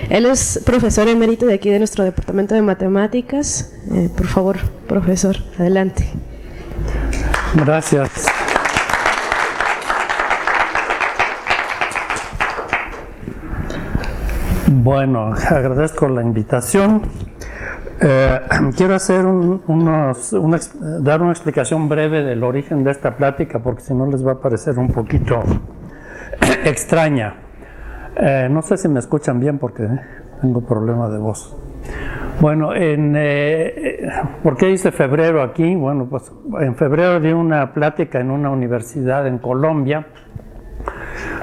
Él es profesor emérito de aquí de nuestro departamento de matemáticas. Por favor, profesor, adelante. Gracias. Bueno, agradezco la invitación. Quiero hacer dar una explicación breve del origen de esta plática, porque si no les va a parecer un poquito extraña. No sé si me escuchan bien porque tengo problema de voz. Bueno, ¿por qué hice febrero aquí? Bueno, pues en febrero di una plática en una universidad en Colombia,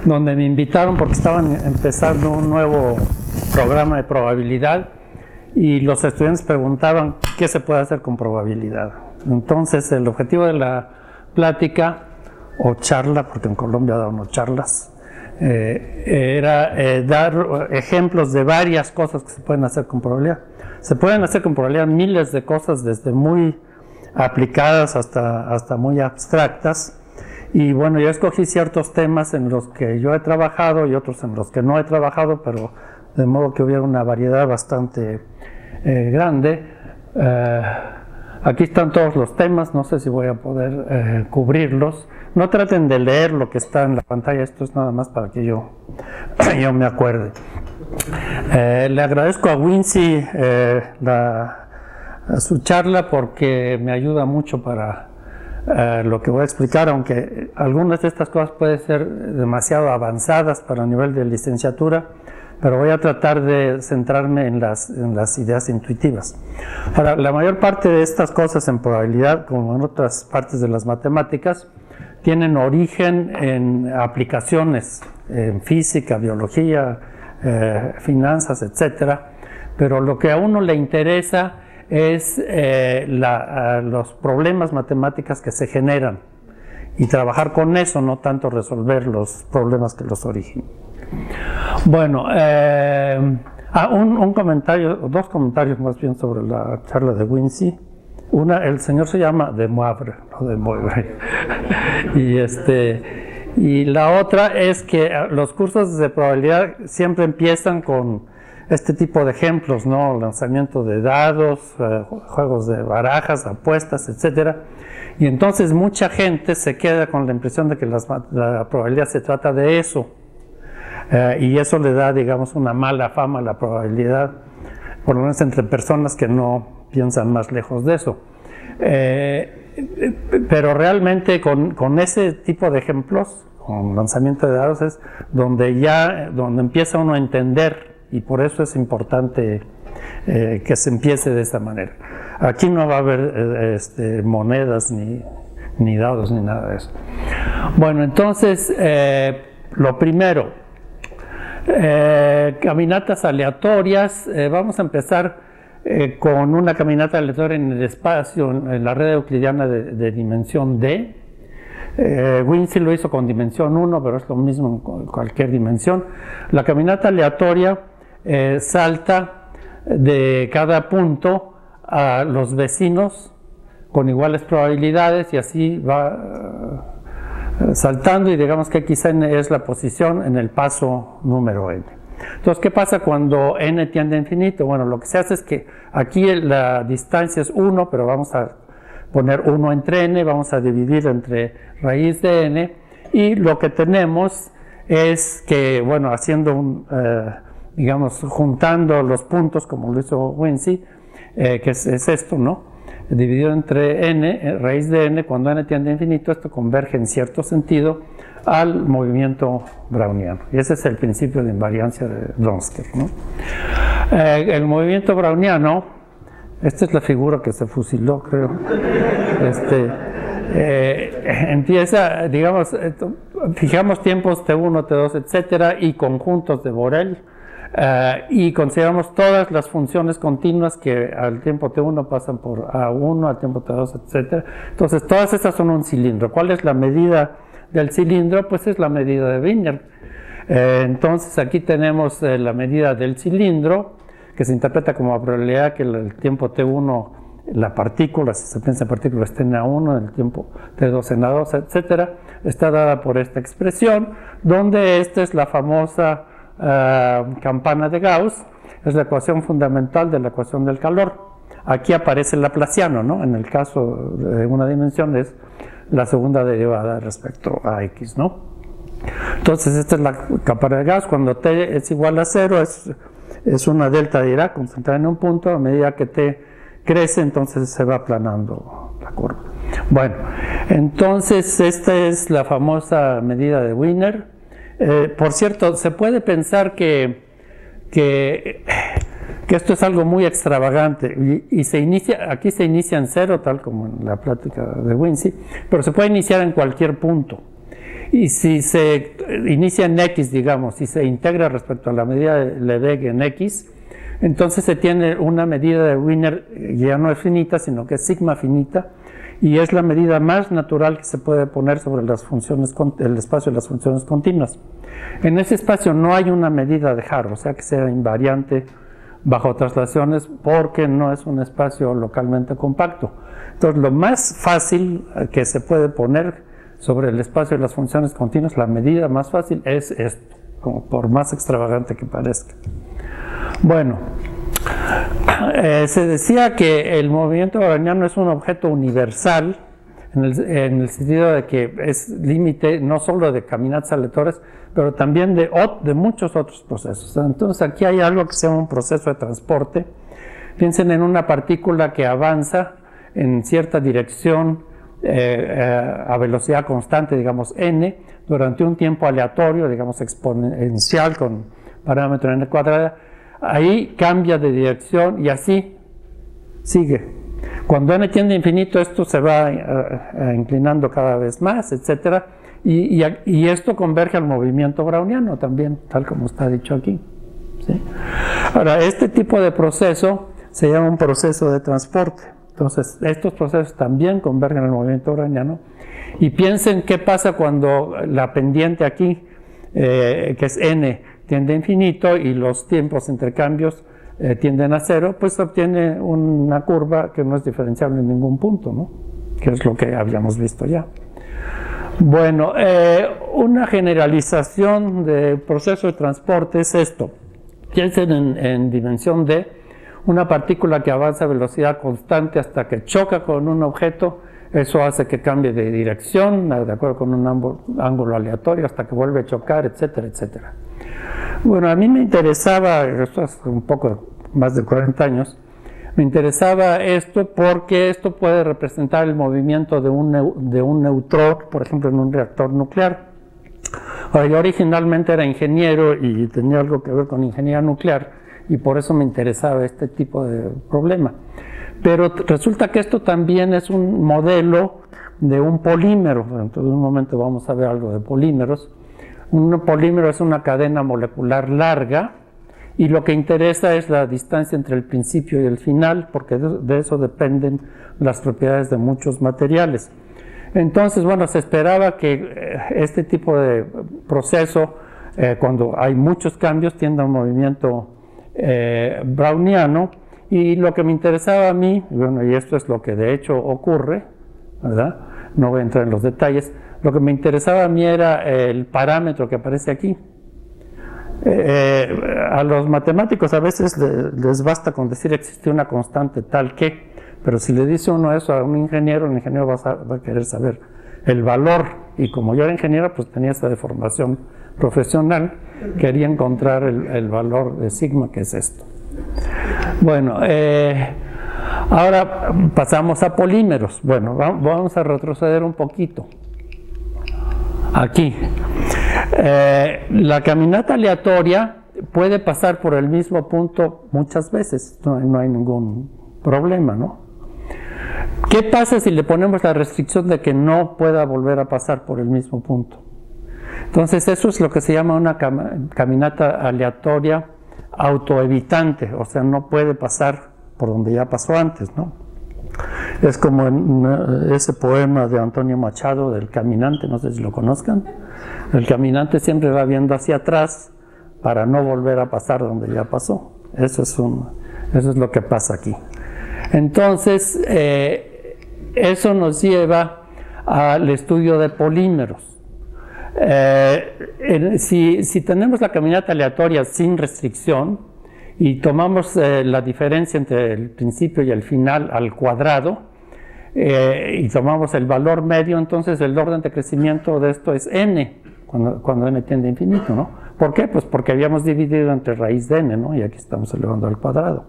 donde me invitaron porque estaban empezando un nuevo programa de probabilidad y los estudiantes preguntaban qué se puede hacer con probabilidad. Entonces el objetivo de la plática o charla, porque en Colombia da uno charlas, era dar ejemplos de varias cosas que se pueden hacer con probabilidad. Se pueden hacer con probabilidad miles de cosas, desde muy aplicadas hasta muy abstractas. Y bueno, yo escogí ciertos temas en los que yo he trabajado y otros en los que no he trabajado, pero de modo que hubiera una variedad bastante grande. Aquí están todos los temas, no sé si voy a poder cubrirlos. No traten de leer lo que está en la pantalla, esto es nada más para que yo me acuerde. Le agradezco a Wincy su charla porque me ayuda mucho para lo que voy a explicar, aunque algunas de estas cosas pueden ser demasiado avanzadas para el nivel de licenciatura, pero voy a tratar de centrarme en las ideas intuitivas. Ahora, la mayor parte de estas cosas en probabilidad, como en otras partes de las matemáticas, tienen origen en aplicaciones en física, biología, finanzas, etcétera, pero lo que a uno le interesa es los problemas matemáticos que se generan y trabajar con eso, no tanto resolver los problemas que los originan. Bueno, un comentario, dos comentarios más bien sobre la charla de Wincy. El señor se llama de Moivre, no de Moivre. Y la otra es que los cursos de probabilidad siempre empiezan con este tipo de ejemplos, ¿no? Lanzamiento de dados, juegos de barajas, apuestas, etcétera. Y entonces mucha gente se queda con la impresión de que la probabilidad se trata de eso. Y eso le da, digamos, una mala fama a la probabilidad, por lo menos entre personas que no piensan más lejos de eso. Pero realmente con ese tipo de ejemplos, con lanzamiento de dados, es donde empieza uno a entender, y por eso es importante que se empiece de esta manera. Aquí no va a haber monedas ni dados ni nada de eso. Bueno, entonces lo primero, caminatas aleatorias. Vamos a empezar con una caminata aleatoria en el espacio, en la red euclidiana de dimensión D. Wincy lo hizo con dimensión 1, pero es lo mismo en cualquier dimensión. La caminata aleatoria salta de cada punto a los vecinos con iguales probabilidades y así va saltando, y digamos que Xn es la posición en el paso número n. Entonces, ¿qué pasa cuando n tiende a infinito? Bueno, lo que se hace es que aquí la distancia es 1, pero vamos a poner 1 entre n, vamos a dividir entre raíz de n, y lo que tenemos es que, bueno, haciendo digamos, juntando los puntos como lo hizo Wincy, que es esto, ¿no? Dividido entre n, raíz de n, cuando n tiende a infinito, esto converge en cierto sentido al movimiento browniano. Y ese es el principio de invariancia de Wronskier, ¿no? El movimiento browniano, esta es la figura que se fusiló, creo. Empieza, digamos, fijamos tiempos T1, T2, etcétera, y conjuntos de Borel. Y consideramos todas las funciones continuas que al tiempo T1 pasan por A1, al tiempo T2, etc. Entonces, todas estas son un cilindro. ¿Cuál es la medida del cilindro? Pues es la medida de Wiener. Entonces, aquí tenemos la medida del cilindro, que se interpreta como la probabilidad que el tiempo T1, la partícula, si se piensa en partícula, esté en A1, el tiempo T2 en A2, etc. Está dada por esta expresión, donde esta es la famosa campana de Gauss, es la ecuación fundamental de la ecuación del calor. Aquí aparece el laplaciano, ¿no? En el caso de una dimensión es la segunda derivada respecto a x, ¿no? Entonces esta es la capa de gas. Cuando t es igual a 0 es una delta de Dirac concentrada en un punto. A medida que t crece, entonces se va aplanando la curva. Bueno, entonces esta es la famosa medida de Wiener. Por cierto, se puede pensar que esto es algo muy extravagante y aquí se inicia en 0, tal como en la plática de Wincy, pero se puede iniciar en cualquier punto. Y si se inicia en x, digamos, y se integra respecto a la medida de Lebesgue en x, entonces se tiene una medida de Wiener que ya no es finita, sino que es sigma finita, y es la medida más natural que se puede poner sobre las funciones, el espacio de las funciones continuas. En ese espacio no hay una medida de Haar, o sea que sea invariante bajo traslaciones, porque no es un espacio localmente compacto. Entonces, lo más fácil que se puede poner sobre el espacio de las funciones continuas, la medida más fácil es esto, como por más extravagante que parezca. Bueno, se decía que el movimiento browniano es un objeto universal en el sentido de que es límite no solo de caminatas aleatorias, pero también de muchos otros procesos. Entonces aquí hay algo que se llama un proceso de transporte. Piensen en una partícula que avanza en cierta dirección a velocidad constante, digamos n, durante un tiempo aleatorio, digamos exponencial con parámetro n cuadrada. Ahí cambia de dirección y así sigue. Cuando n tiende a infinito, esto se va inclinando cada vez más, etc. Y esto converge al movimiento browniano también, tal como está dicho aquí, ¿sí? Ahora, este tipo de proceso se llama un proceso de transporte. Entonces, estos procesos también convergen al movimiento browniano. Y piensen qué pasa cuando la pendiente aquí, que es n, tiende a infinito y los tiempos entre cambios tienden a 0, pues obtiene una curva que no es diferenciable en ningún punto, ¿no? Que es lo que habíamos visto ya. Bueno, una generalización del proceso de transporte es esto. Piensen en dimensión d, una partícula que avanza a velocidad constante hasta que choca con un objeto. Eso hace que cambie de dirección, de acuerdo con un ángulo aleatorio, hasta que vuelve a chocar, etcétera, etcétera. Bueno, a mí me interesaba, esto hace un poco más de 40 años, me interesaba esto porque esto puede representar el movimiento de un neutrón, por ejemplo, en un reactor nuclear. Ahora, yo originalmente era ingeniero y tenía algo que ver con ingeniería nuclear, y por eso me interesaba este tipo de problema. Pero resulta que esto también es un modelo de un polímero. Dentro de un momento vamos a ver algo de polímeros. Un polímero es una cadena molecular larga y lo que interesa es la distancia entre el principio y el final, porque de eso dependen las propiedades de muchos materiales. Entonces, bueno, se esperaba que este tipo de proceso, cuando hay muchos cambios, tienda a un movimiento browniano, y lo que me interesaba a mí, bueno, y esto es lo que de hecho ocurre, ¿verdad? No voy a entrar en los detalles. Lo que me interesaba a mí era el parámetro que aparece aquí. A los matemáticos a veces les basta con decir existe una constante tal que, pero si le dice uno eso a un ingeniero, el ingeniero va a querer saber el valor, y como yo era ingeniero, pues tenía esa deformación profesional, quería encontrar el valor de sigma, que es esto. Bueno, ahora pasamos a polímeros. Bueno, vamos a retroceder un poquito. Aquí. La caminata aleatoria puede pasar por el mismo punto muchas veces, no hay ningún problema, ¿no? ¿Qué pasa si le ponemos la restricción de que no pueda volver a pasar por el mismo punto? Entonces eso es lo que se llama una caminata aleatoria autoevitante, o sea, no puede pasar por donde ya pasó antes, ¿no? Es como en ese poema de Antonio Machado del caminante, no sé si lo conozcan. El caminante siempre va viendo hacia atrás para no volver a pasar donde ya pasó. Eso es lo que pasa aquí. Entonces, eso nos lleva al estudio de polímeros. Si tenemos la caminata aleatoria sin restricción y tomamos la diferencia entre el principio y el final al cuadrado, y tomamos el valor medio, entonces el orden de crecimiento de esto es n, cuando n tiende a infinito, ¿no? ¿Por qué? Pues porque habíamos dividido entre raíz de n, ¿no? Y aquí estamos elevando al cuadrado.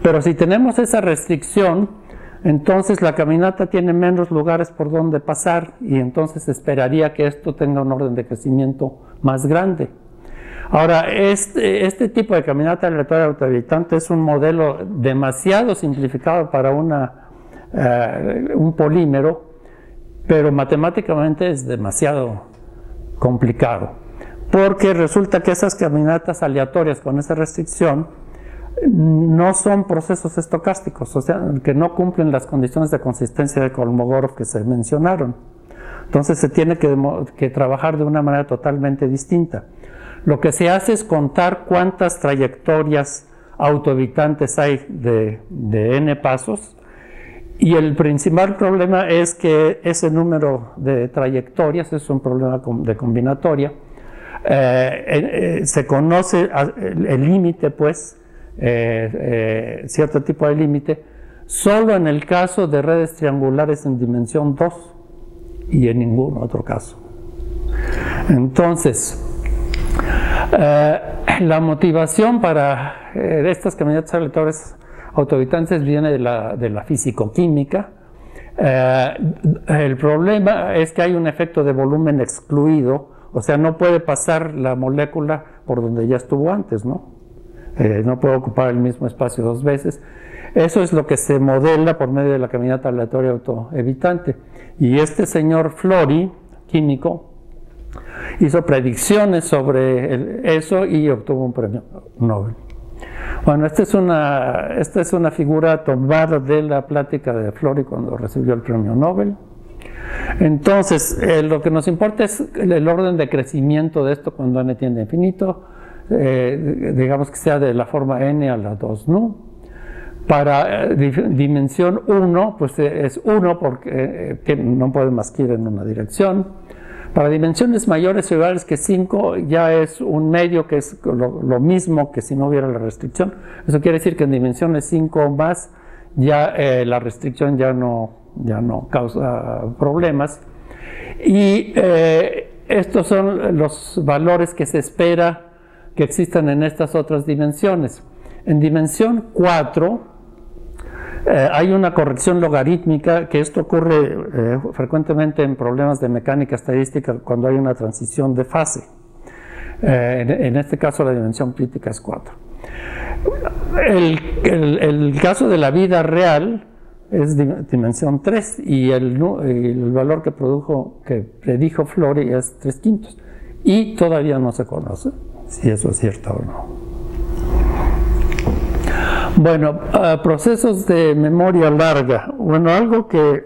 Pero si tenemos esa restricción, entonces la caminata tiene menos lugares por donde pasar, y entonces esperaría que esto tenga un orden de crecimiento más grande. Ahora, este tipo de caminata aleatoria autohabitante es un modelo demasiado simplificado para un polímero, pero matemáticamente es demasiado complicado, porque resulta que esas caminatas aleatorias con esa restricción no son procesos estocásticos, o sea, que no cumplen las condiciones de consistencia de Kolmogorov que se mencionaron. Entonces se tiene que trabajar de una manera totalmente distinta. Lo que se hace es contar cuántas trayectorias autohabitantes hay de n pasos, y el principal problema es que ese número de trayectorias es un problema de combinatoria. Se conoce el límite, pues, cierto tipo de límite, solo en el caso de redes triangulares en dimensión 2 y en ningún otro caso. Entonces, la motivación para estas caminatas aleatorias autohabitantes viene de la fisicoquímica. El problema es que hay un efecto de volumen excluido, o sea, no puede pasar la molécula por donde ya estuvo antes, ¿no? No puede ocupar el mismo espacio dos veces. Eso es lo que se modela por medio de la caminata aleatoria autoevitante. Y este señor Flori, químico, hizo predicciones sobre eso y obtuvo un premio Nobel. Bueno, esta es una figura tomada de la plática de Flori cuando recibió el premio Nobel. Entonces, lo que nos importa es el orden de crecimiento de esto cuando n tiende a infinito, digamos que sea de la forma n a la 2 nu. Para dimensión 1, pues es 1 porque no puede más que ir en una dirección. Para dimensiones mayores o iguales que 5 ya es un medio que es lo mismo que si no hubiera la restricción. Eso quiere decir que en dimensiones 5 o más ya la restricción ya no causa problemas. Y estos son los valores que se espera que existan en estas otras dimensiones. En dimensión 4 hay una corrección logarítmica, que esto ocurre frecuentemente en problemas de mecánica estadística cuando hay una transición de fase. En este caso la dimensión crítica es 4. El caso de la vida real es dimensión 3 y el valor que predijo Flori es 3/5. Y todavía no se conoce si eso es cierto o no. Bueno, procesos de memoria larga. Bueno, algo que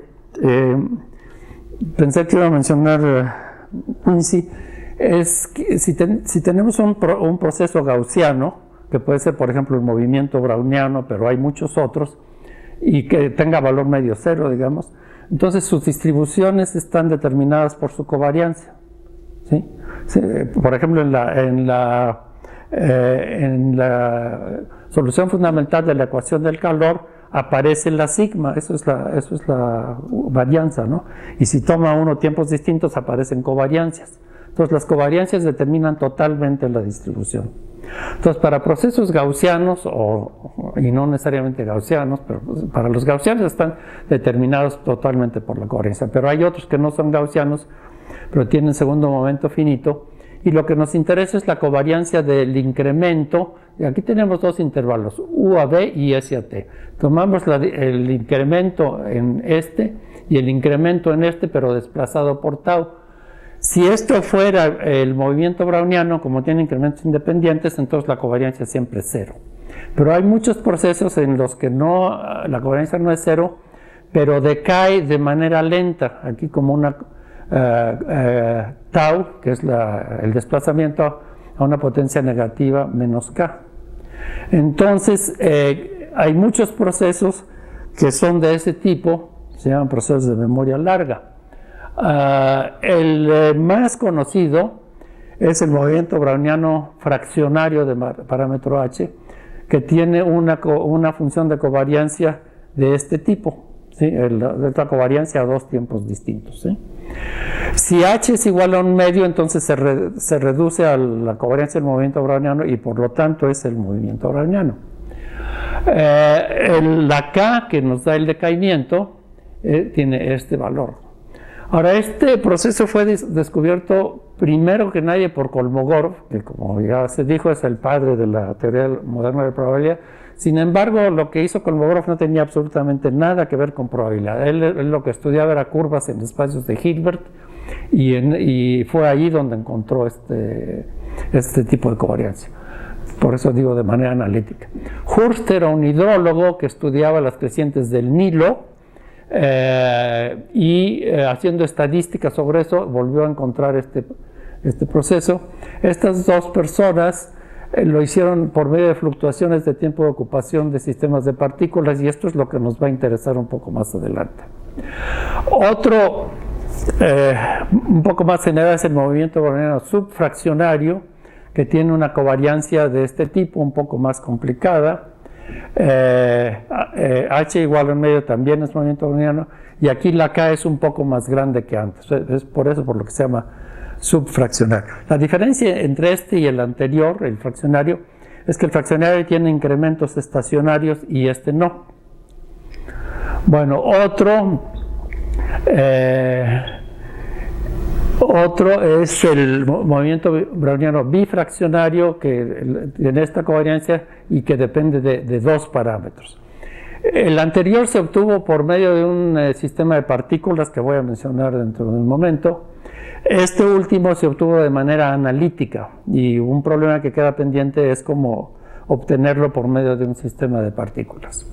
pensé que iba a mencionar Quincy es que si tenemos un proceso gaussiano, que puede ser, por ejemplo, el movimiento browniano, pero hay muchos otros, y que tenga valor medio cero, digamos, entonces sus distribuciones están determinadas por su covariancia, ¿sí? Por ejemplo, en la solución fundamental de la ecuación del calor aparece la sigma, eso es la varianza, ¿no? Y si toma uno tiempos distintos aparecen covariancias. Entonces las covariancias determinan totalmente la distribución. Entonces para procesos gaussianos, y no necesariamente gaussianos, pero para los gaussianos están determinados totalmente por la covariancia, pero hay otros que no son gaussianos, pero tienen segundo momento finito. Y lo que nos interesa es la covariancia del incremento. Y aquí tenemos dos intervalos, U a B y S a T. Tomamos el incremento en este y el incremento en este, pero desplazado por tau. Si esto fuera el movimiento browniano, como tiene incrementos independientes, entonces la covariancia siempre es cero. Pero hay muchos procesos en los que la covariancia no es cero, pero decae de manera lenta. Aquí como una tau, que es el desplazamiento a una potencia negativa menos k. Entonces, hay muchos procesos que son de ese tipo, se llaman procesos de memoria larga. El más conocido es el movimiento browniano fraccionario de parámetro h, que tiene una función de covariancia de este tipo, ¿sí? Esta covariancia a dos tiempos distintos, ¿sí? Si H es igual a un medio, entonces se reduce a la covariancia del movimiento browniano y por lo tanto es el movimiento browniano. La K que nos da el decaimiento tiene este valor. Ahora, este proceso fue descubierto primero que nadie por Kolmogorov, que como ya se dijo es el padre de la teoría moderna de probabilidad. Sin embargo, lo que hizo Kolmogorov no tenía absolutamente nada que ver con probabilidad. Él lo que estudiaba era curvas en espacios de Hilbert y fue ahí donde encontró este tipo de covariancia. Por eso digo de manera analítica. Hurst era un hidrólogo que estudiaba las crecientes del Nilo haciendo estadísticas sobre eso volvió a encontrar este proceso. Estas dos personas lo hicieron por medio de fluctuaciones de tiempo de ocupación de sistemas de partículas y esto es lo que nos va a interesar un poco más adelante. Otro un poco más general es el movimiento browniano subfraccionario, que tiene una covariancia de este tipo, un poco más complicada. H igual a un medio también es movimiento browniano, y aquí la K es un poco más grande que antes, es por eso por lo que se llama subfraccionario. La diferencia entre este y el anterior, el fraccionario, es que el fraccionario tiene incrementos estacionarios y este no. Bueno, otro es el movimiento browniano bifraccionario, que tiene esta covariancia y que depende de dos parámetros. El anterior se obtuvo por medio de un sistema de partículas que voy a mencionar dentro de un momento. Este último se obtuvo de manera analítica y un problema que queda pendiente es cómo obtenerlo por medio de un sistema de partículas.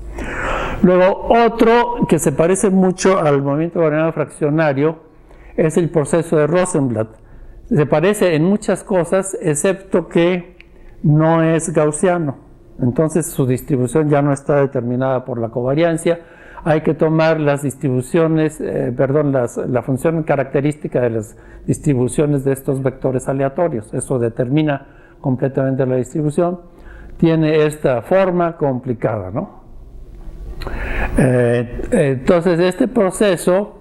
Luego, otro que se parece mucho al movimiento browniano fraccionario es el proceso de Rosenblatt. Se parece en muchas cosas, excepto que no es gaussiano. Entonces su distribución ya no está determinada por la covariancia. Hay que tomar las distribuciones, la función característica de las distribuciones de estos vectores aleatorios. Eso determina completamente la distribución. Tiene esta forma complicada, ¿no? Entonces este proceso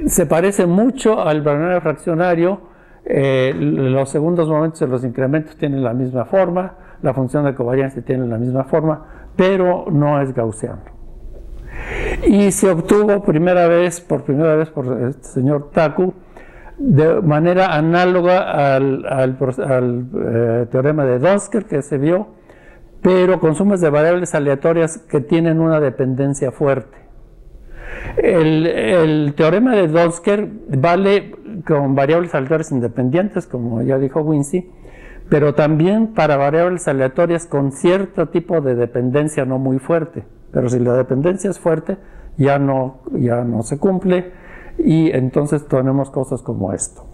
se parece mucho al browniano fraccionario. Los segundos momentos de los incrementos tienen la misma forma, la función de covariancia tiene la misma forma, pero no es gaussiano. Y se obtuvo por primera vez por este señor Taku de manera análoga al teorema de Donsker que se vio, pero con sumas de variables aleatorias que tienen una dependencia fuerte. El teorema de Donsker vale con variables aleatorias independientes, como ya dijo Vinci, pero también para variables aleatorias con cierto tipo de dependencia no muy fuerte. Pero si la dependencia es fuerte, ya no se cumple, y entonces tenemos cosas como esto.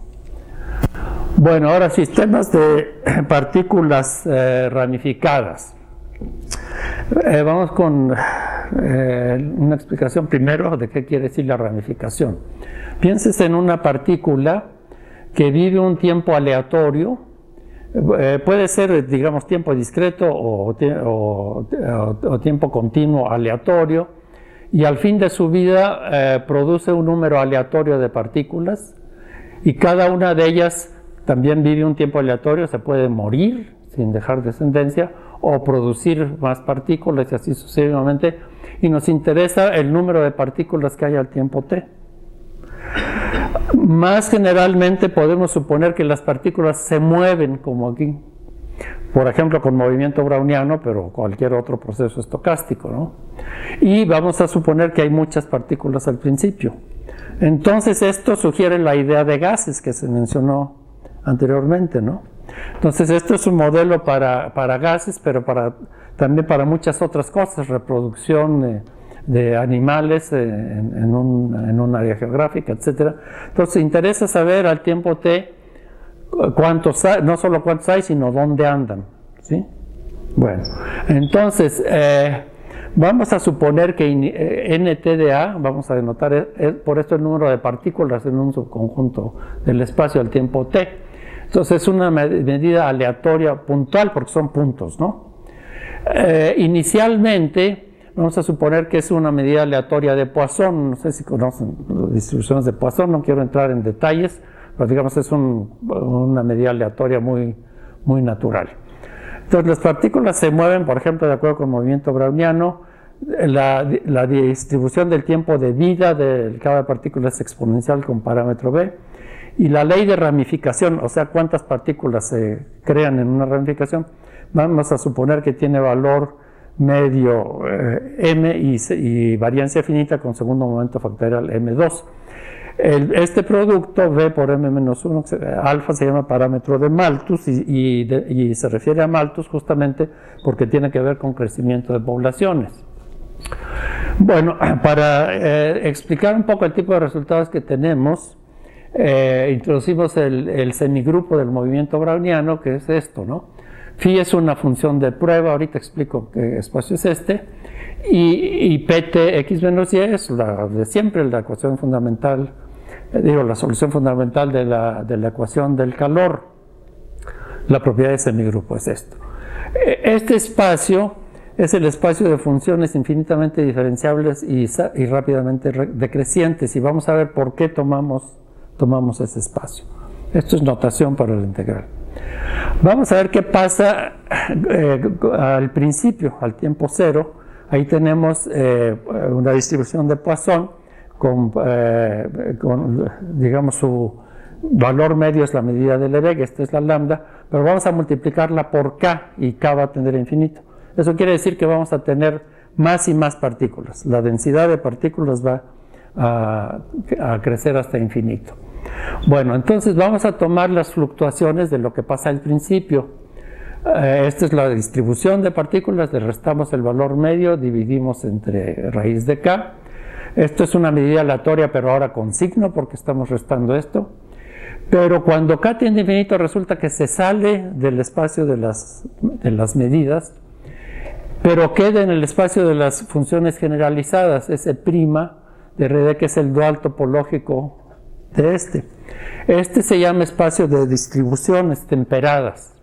Bueno, ahora sistemas de partículas ramificadas. Vamos con una explicación primero de qué quiere decir la ramificación. Piénsese en una partícula que vive un tiempo aleatorio, puede ser, digamos, tiempo discreto o tiempo continuo aleatorio, y al fin de su vida produce un número aleatorio de partículas, y cada una de ellas también vive un tiempo aleatorio, se puede morir sin dejar descendencia, o producir más partículas y así sucesivamente, y nos interesa el número de partículas que hay al tiempo t. Más generalmente podemos suponer que las partículas se mueven como aquí, por ejemplo con movimiento browniano, pero cualquier otro proceso estocástico, ¿no? Y vamos a suponer que hay muchas partículas al principio. Entonces esto sugiere la idea de gases que se mencionó anteriormente, ¿no? Entonces esto es un modelo para gases, pero también para muchas otras cosas, reproducción de animales en un área geográfica, etc. Entonces interesa saber al tiempo t cuántos hay, no solo cuántos hay, sino dónde andan, ¿sí? Bueno, entonces vamos a suponer que nt de A, vamos a denotar por esto el número de partículas en un subconjunto del espacio al tiempo t. Entonces es una medida aleatoria puntual porque son puntos, ¿no? Inicialmente, vamos a suponer que es una medida aleatoria de Poisson. No sé si conocen las distribuciones de Poisson, no quiero entrar en detalles, pero digamos es una medida aleatoria muy, muy natural. Entonces las partículas se mueven, por ejemplo, de acuerdo con el movimiento browniano. La distribución del tiempo de vida de cada partícula es exponencial con parámetro b. Y la ley de ramificación, o sea, cuántas partículas se crean en una ramificación, vamos a suponer que tiene valor medio m y variancia finita con segundo momento factorial m2. Este producto v por m-1, alfa se llama parámetro de Malthus y se refiere a Malthus justamente porque tiene que ver con crecimiento de poblaciones. Bueno, para explicar un poco el tipo de resultados que tenemos, introducimos el semigrupo del movimiento browniano, que es esto, ¿no? Phi es una función de prueba, ahorita explico qué espacio es este, y pt x menos y es la de siempre, la ecuación fundamental, la solución fundamental de la ecuación del calor. La propiedad de semigrupo es esto. Este espacio es el espacio de funciones infinitamente diferenciables y rápidamente decrecientes, y vamos a ver por qué tomamos ese espacio. Esto es notación para la integral. Vamos a ver qué pasa al principio, al tiempo cero. Ahí tenemos una distribución de Poisson con digamos, su valor medio es la medida de Lebesgue, esta es la lambda, pero vamos a multiplicarla por k y k va a tender a infinito. Eso quiere decir que vamos a tener más y más partículas. La densidad de partículas va a crecer hasta infinito. Bueno, entonces vamos a tomar las fluctuaciones de lo que pasa al principio. Esta es la distribución de partículas, le restamos el valor medio, dividimos entre raíz de k. Esto es una medida aleatoria, pero ahora con signo, porque estamos restando esto. Pero cuando k tiende a infinito, resulta que se sale del espacio de las medidas, pero queda en el espacio de las funciones generalizadas, ese prima de RD, que es el dual topológico de este. Este se llama espacio de distribuciones temperadas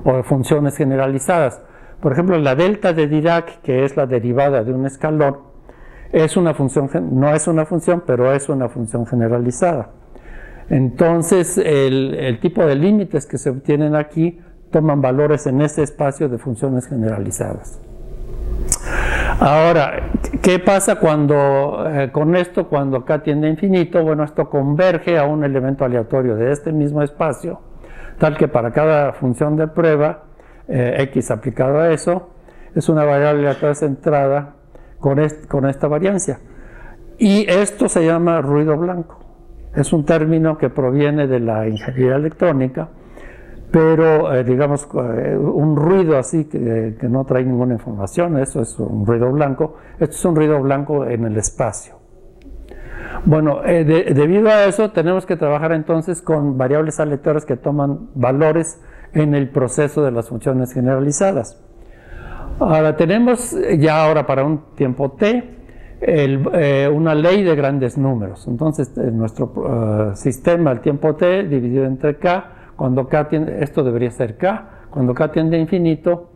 o de funciones generalizadas. Por ejemplo, la delta de Dirac, que es la derivada de un escalón, es una función, no es una función, pero es una función generalizada. Entonces, el tipo de límites que se obtienen aquí toman valores en ese espacio de funciones generalizadas. Ahora, ¿qué pasa con esto cuando k tiende a infinito? Bueno, esto converge a un elemento aleatorio de este mismo espacio, tal que para cada función de prueba, x aplicado a eso, es una variable aleatoria centrada con esta variancia. Y esto se llama ruido blanco. Es un término que proviene de la ingeniería electrónica, pero digamos un ruido así que no trae ninguna información, eso es un ruido blanco. Esto es un ruido blanco en el espacio. Bueno, debido a eso tenemos que trabajar entonces con variables aleatorias que toman valores en el proceso de las funciones generalizadas. Ahora tenemos ya para un tiempo t una ley de grandes números. Entonces nuestro sistema, el tiempo t dividido entre k, cuando k tiende, esto debería ser k, cuando k tiende a infinito,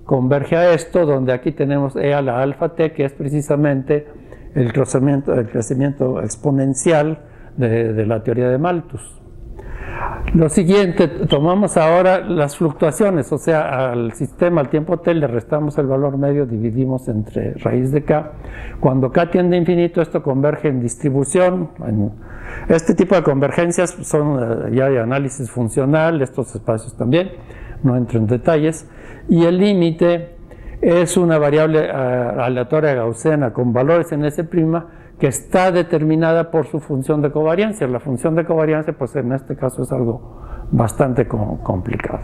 converge a esto, donde aquí tenemos e a la alfa t, que es precisamente el crecimiento exponencial de la teoría de Malthus. Lo siguiente, tomamos ahora las fluctuaciones, o sea, al sistema, al tiempo t, le restamos el valor medio, dividimos entre raíz de k. Cuando k tiende a infinito, esto converge en distribución. Este tipo de convergencias son ya de análisis funcional, estos espacios también, no entro en detalles. Y el límite es una variable aleatoria gaussiana con valores en S', que está determinada por su función de covariancia. La función de covariancia, pues en este caso es algo bastante complicado.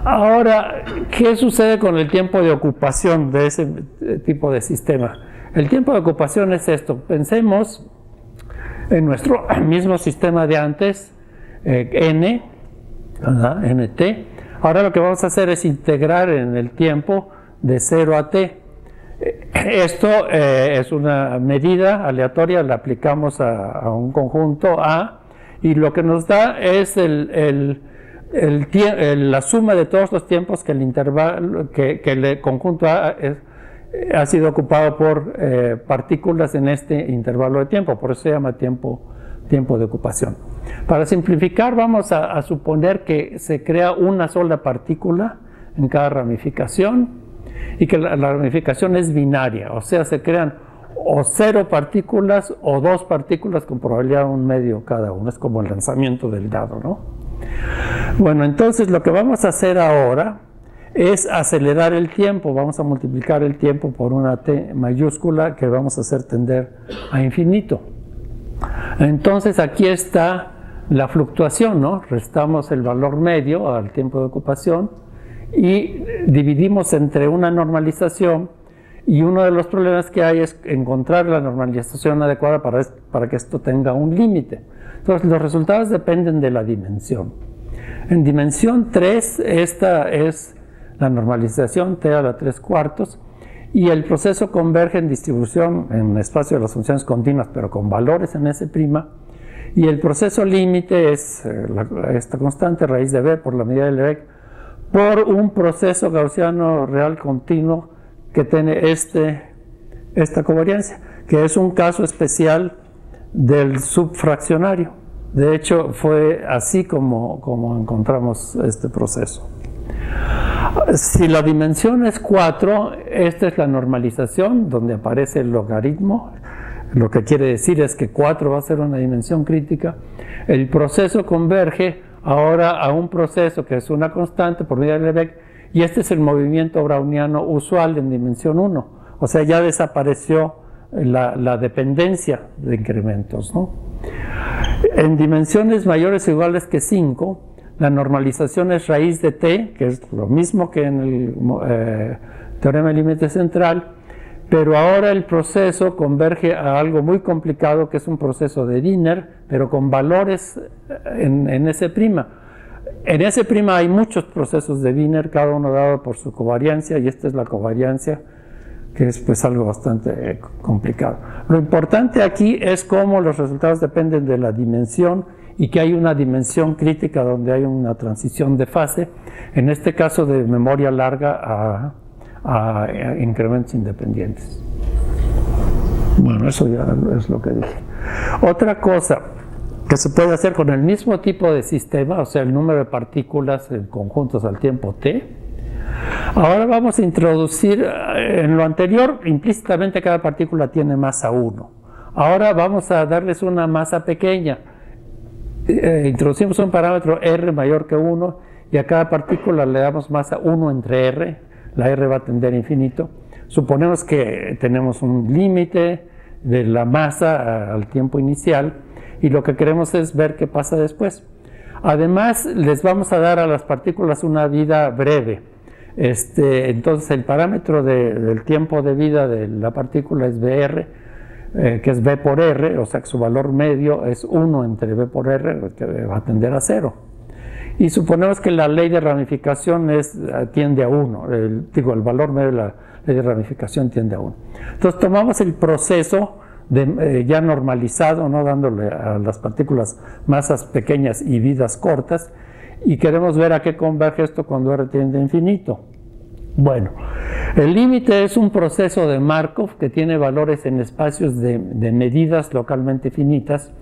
Ahora, ¿qué sucede con el tiempo de ocupación de ese tipo de sistema? El tiempo de ocupación es esto. Pensemos en nuestro mismo sistema de antes, n, nt. Ahora lo que vamos a hacer es integrar en el tiempo de 0 a t. Esto es una medida aleatoria, la aplicamos a un conjunto A, y lo que nos da es la suma de todos los tiempos que el intervalo, que el conjunto ha sido ocupado por partículas en este intervalo de tiempo, por eso se llama tiempo de ocupación. Para simplificar, vamos a suponer que se crea una sola partícula en cada ramificación y que la ramificación es binaria, o sea, se crean o 0 partículas o 2 partículas con probabilidad 1/2 cada uno. Es como el lanzamiento del dado, ¿no? Bueno, entonces lo que vamos a hacer ahora es acelerar el tiempo. Vamos a multiplicar el tiempo por una t mayúscula que vamos a hacer tender a infinito. Entonces aquí está la fluctuación, ¿no? Restamos el valor medio al tiempo de ocupación y dividimos entre una normalización, y uno de los problemas que hay es encontrar la normalización adecuada para que esto tenga un límite. Entonces los resultados dependen de la dimensión. En dimensión 3, esta es la normalización t a la 3/4, y el proceso converge en distribución en el espacio de las funciones continuas, pero con valores en S', y el proceso límite es esta constante raíz de b por la medida de Lebesgue por un proceso gaussiano real continuo que tiene esta covariancia, que es un caso especial del subfraccionario. De hecho, fue así como encontramos este proceso. Si la dimensión es 4, esta es la normalización, donde aparece el logaritmo. Lo que quiere decir es que 4 va a ser una dimensión crítica. El proceso converge ahora a un proceso que es una constante por medida de Lebesgue, y este es el movimiento browniano usual en dimensión 1. O sea, ya desapareció la dependencia de incrementos, ¿no? En dimensiones mayores o iguales que 5, la normalización es raíz de t, que es lo mismo que en el teorema del límite central, pero ahora el proceso converge a algo muy complicado, que es un proceso de Wiener, pero con valores en S'. En S' hay muchos procesos de Wiener, cada uno dado por su covariancia, y esta es la covariancia, que es pues algo bastante complicado. Lo importante aquí es cómo los resultados dependen de la dimensión, y que hay una dimensión crítica donde hay una transición de fase, en este caso de memoria larga a incrementos independientes. Bueno, eso ya es lo que dije. Otra cosa que se puede hacer con el mismo tipo de sistema, o sea, el número de partículas en conjuntos al tiempo t. Ahora vamos a introducir, en lo anterior, implícitamente cada partícula tiene masa 1. Ahora vamos a darles una masa pequeña. Introducimos un parámetro r mayor que 1, y a cada partícula le damos masa 1 entre r. La r va a tender a infinito. Suponemos que tenemos un límite de la masa al tiempo inicial, y lo que queremos es ver qué pasa después. Además, les vamos a dar a las partículas una vida breve. Entonces, el parámetro del tiempo de vida de la partícula es Br, que es B por R, o sea que su valor medio es 1 entre B por R, que va a tender a 0. Y suponemos que la ley de ramificación tiende a 1, el valor medio de la ley de ramificación tiende a 1. Entonces tomamos el proceso ya normalizado, ¿no? Dándole a las partículas masas pequeñas y vidas cortas, y queremos ver a qué converge esto cuando R tiende a infinito. Bueno, el límite es un proceso de Markov que tiene valores en espacios de medidas localmente finitas,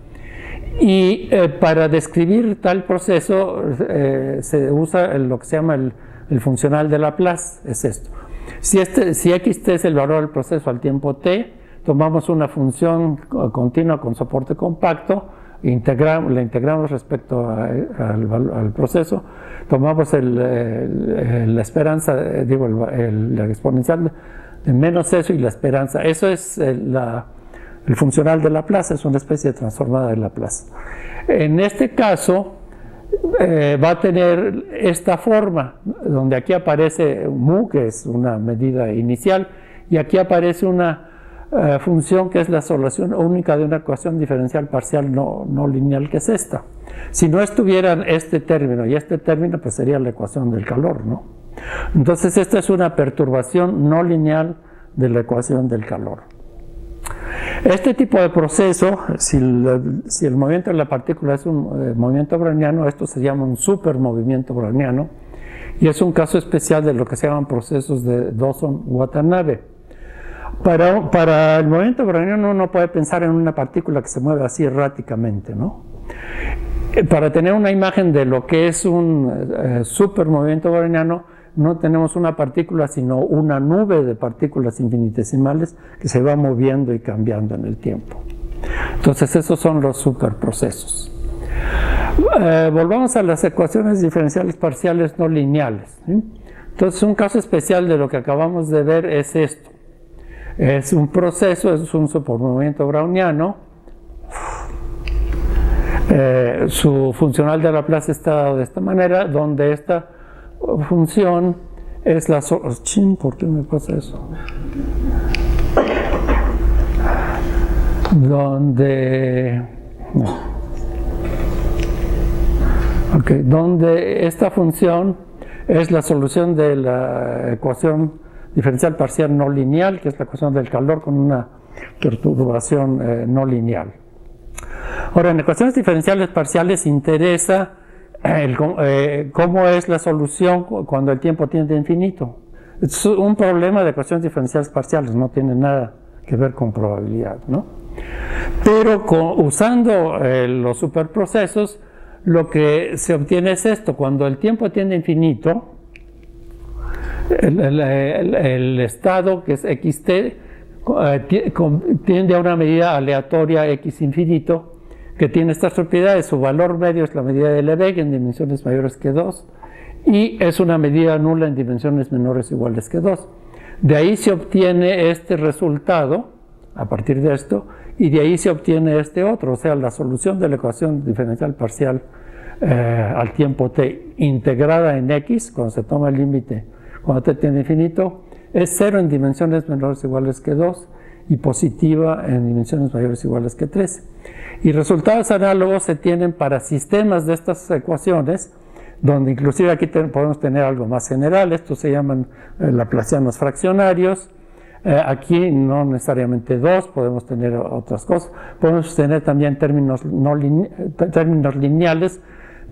y para describir tal proceso se usa lo que se llama el funcional de Laplace. Es esto: si xt es el valor del proceso al tiempo t, tomamos una función continua con soporte compacto, la integramos respecto al proceso, tomamos la esperanza, la exponencial de menos eso y la esperanza. Eso es el funcional de Laplace, es una especie de transformada de Laplace. En este caso va a tener esta forma, donde aquí aparece mu, que es una medida inicial, y aquí aparece una función que es la solución única de una ecuación diferencial parcial no lineal, que es esta. Si no estuvieran este término y este término, pues sería la ecuación del calor, ¿no? Entonces esta es una perturbación no lineal de la ecuación del calor. Este tipo de proceso, si el movimiento de la partícula es un movimiento browniano, esto se llama un supermovimiento browniano, y es un caso especial de lo que se llaman procesos de Dawson-Watanabe. Para el movimiento browniano uno puede pensar en una partícula que se mueve así erráticamente, ¿no? Para tener una imagen de lo que es un supermovimiento browniano, no tenemos una partícula, sino una nube de partículas infinitesimales que se va moviendo y cambiando en el tiempo. Entonces, esos son los superprocesos. Volvamos a las ecuaciones diferenciales parciales no lineales, ¿sí? Entonces, un caso especial de lo que acabamos de ver es esto. Es un proceso, es un supermovimiento browniano. Su funcional de Laplace está dado de esta manera, donde esta función es la solución. ¿Por qué me pasa eso? Donde esta función es la solución de la ecuación diferencial parcial no lineal, que es la ecuación del calor con una perturbación no lineal. Ahora, en ecuaciones diferenciales parciales interesa cómo es la solución cuando el tiempo tiende a infinito. Es un problema de ecuaciones diferenciales parciales, no tiene nada que ver con probabilidad, ¿no? Pero usando los superprocesos, lo que se obtiene es esto: cuando el tiempo tiende a infinito, el estado, que es xt, tiende a una medida aleatoria x infinito, que tiene estas propiedades. Su valor medio es la medida de Lebesgue en dimensiones mayores que 2, y es una medida nula en dimensiones menores o iguales que 2. De ahí se obtiene este resultado, a partir de esto, y de ahí se obtiene este otro, o sea, la solución de la ecuación diferencial parcial al tiempo t integrada en x, cuando se toma el límite, cuando t tiende a infinito, es 0 en dimensiones menores o iguales que 2 y positiva en dimensiones mayores o iguales que 3. Y resultados análogos se tienen para sistemas de estas ecuaciones, donde inclusive aquí podemos tener algo más general. Estos se llaman laplacianos fraccionarios. Aquí no necesariamente 2, podemos tener otras cosas. Podemos tener también términos lineales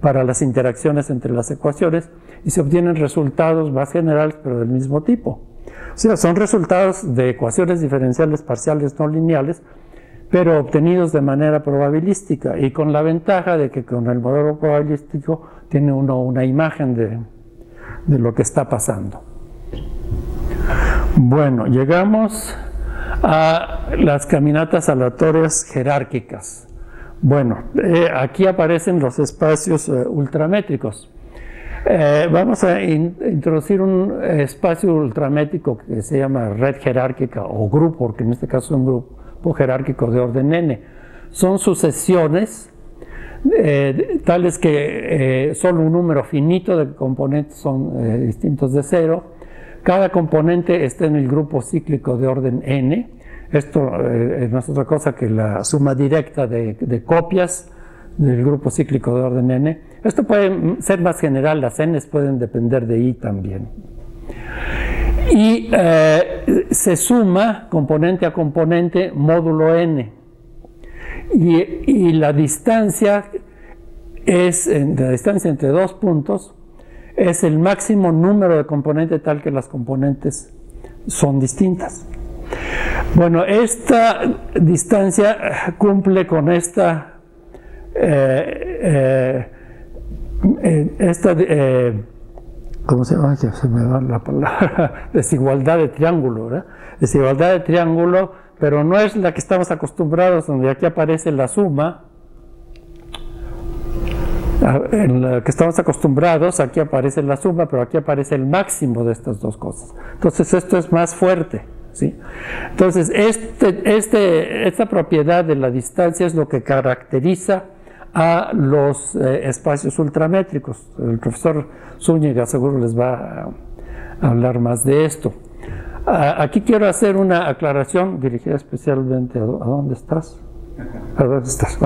para las interacciones entre las ecuaciones, y se obtienen resultados más generales pero del mismo tipo. O sea, son resultados de ecuaciones diferenciales parciales no lineales, pero obtenidos de manera probabilística, y con la ventaja de que con el modelo probabilístico tiene uno una imagen de lo que está pasando. Bueno, llegamos a las caminatas aleatorias jerárquicas. Bueno, aquí aparecen los espacios ultramétricos. Vamos a introducir un espacio ultramétrico que se llama red jerárquica o grupo, porque en este caso es un grupo jerárquico de orden n. Son sucesiones tales que solo un número finito de componentes son distintos de 0. Cada componente está en el grupo cíclico de orden n. Esto no es otra cosa que la suma directa de copias del grupo cíclico de orden n. Esto puede ser más general, las n's pueden depender de i también. Y se suma componente a componente módulo n. Y la distancia la distancia entre dos puntos es el máximo número de componentes tal que las componentes son distintas. Bueno, esta distancia cumple con esta ¿cómo se llama? Ya se me va la palabra. Desigualdad de triángulo, ¿verdad? Desigualdad de triángulo, pero no es la que estamos acostumbrados, donde aquí aparece la suma. En la que estamos acostumbrados, aquí aparece la suma, pero aquí aparece el máximo de estas dos cosas. Entonces esto es más fuerte, ¿sí? Entonces esta propiedad de la distancia es lo que caracteriza a los espacios ultramétricos. El profesor Zúñiga seguro les va a hablar más de esto. Aquí quiero hacer una aclaración dirigida especialmente a dónde estás. ¿A dónde estás?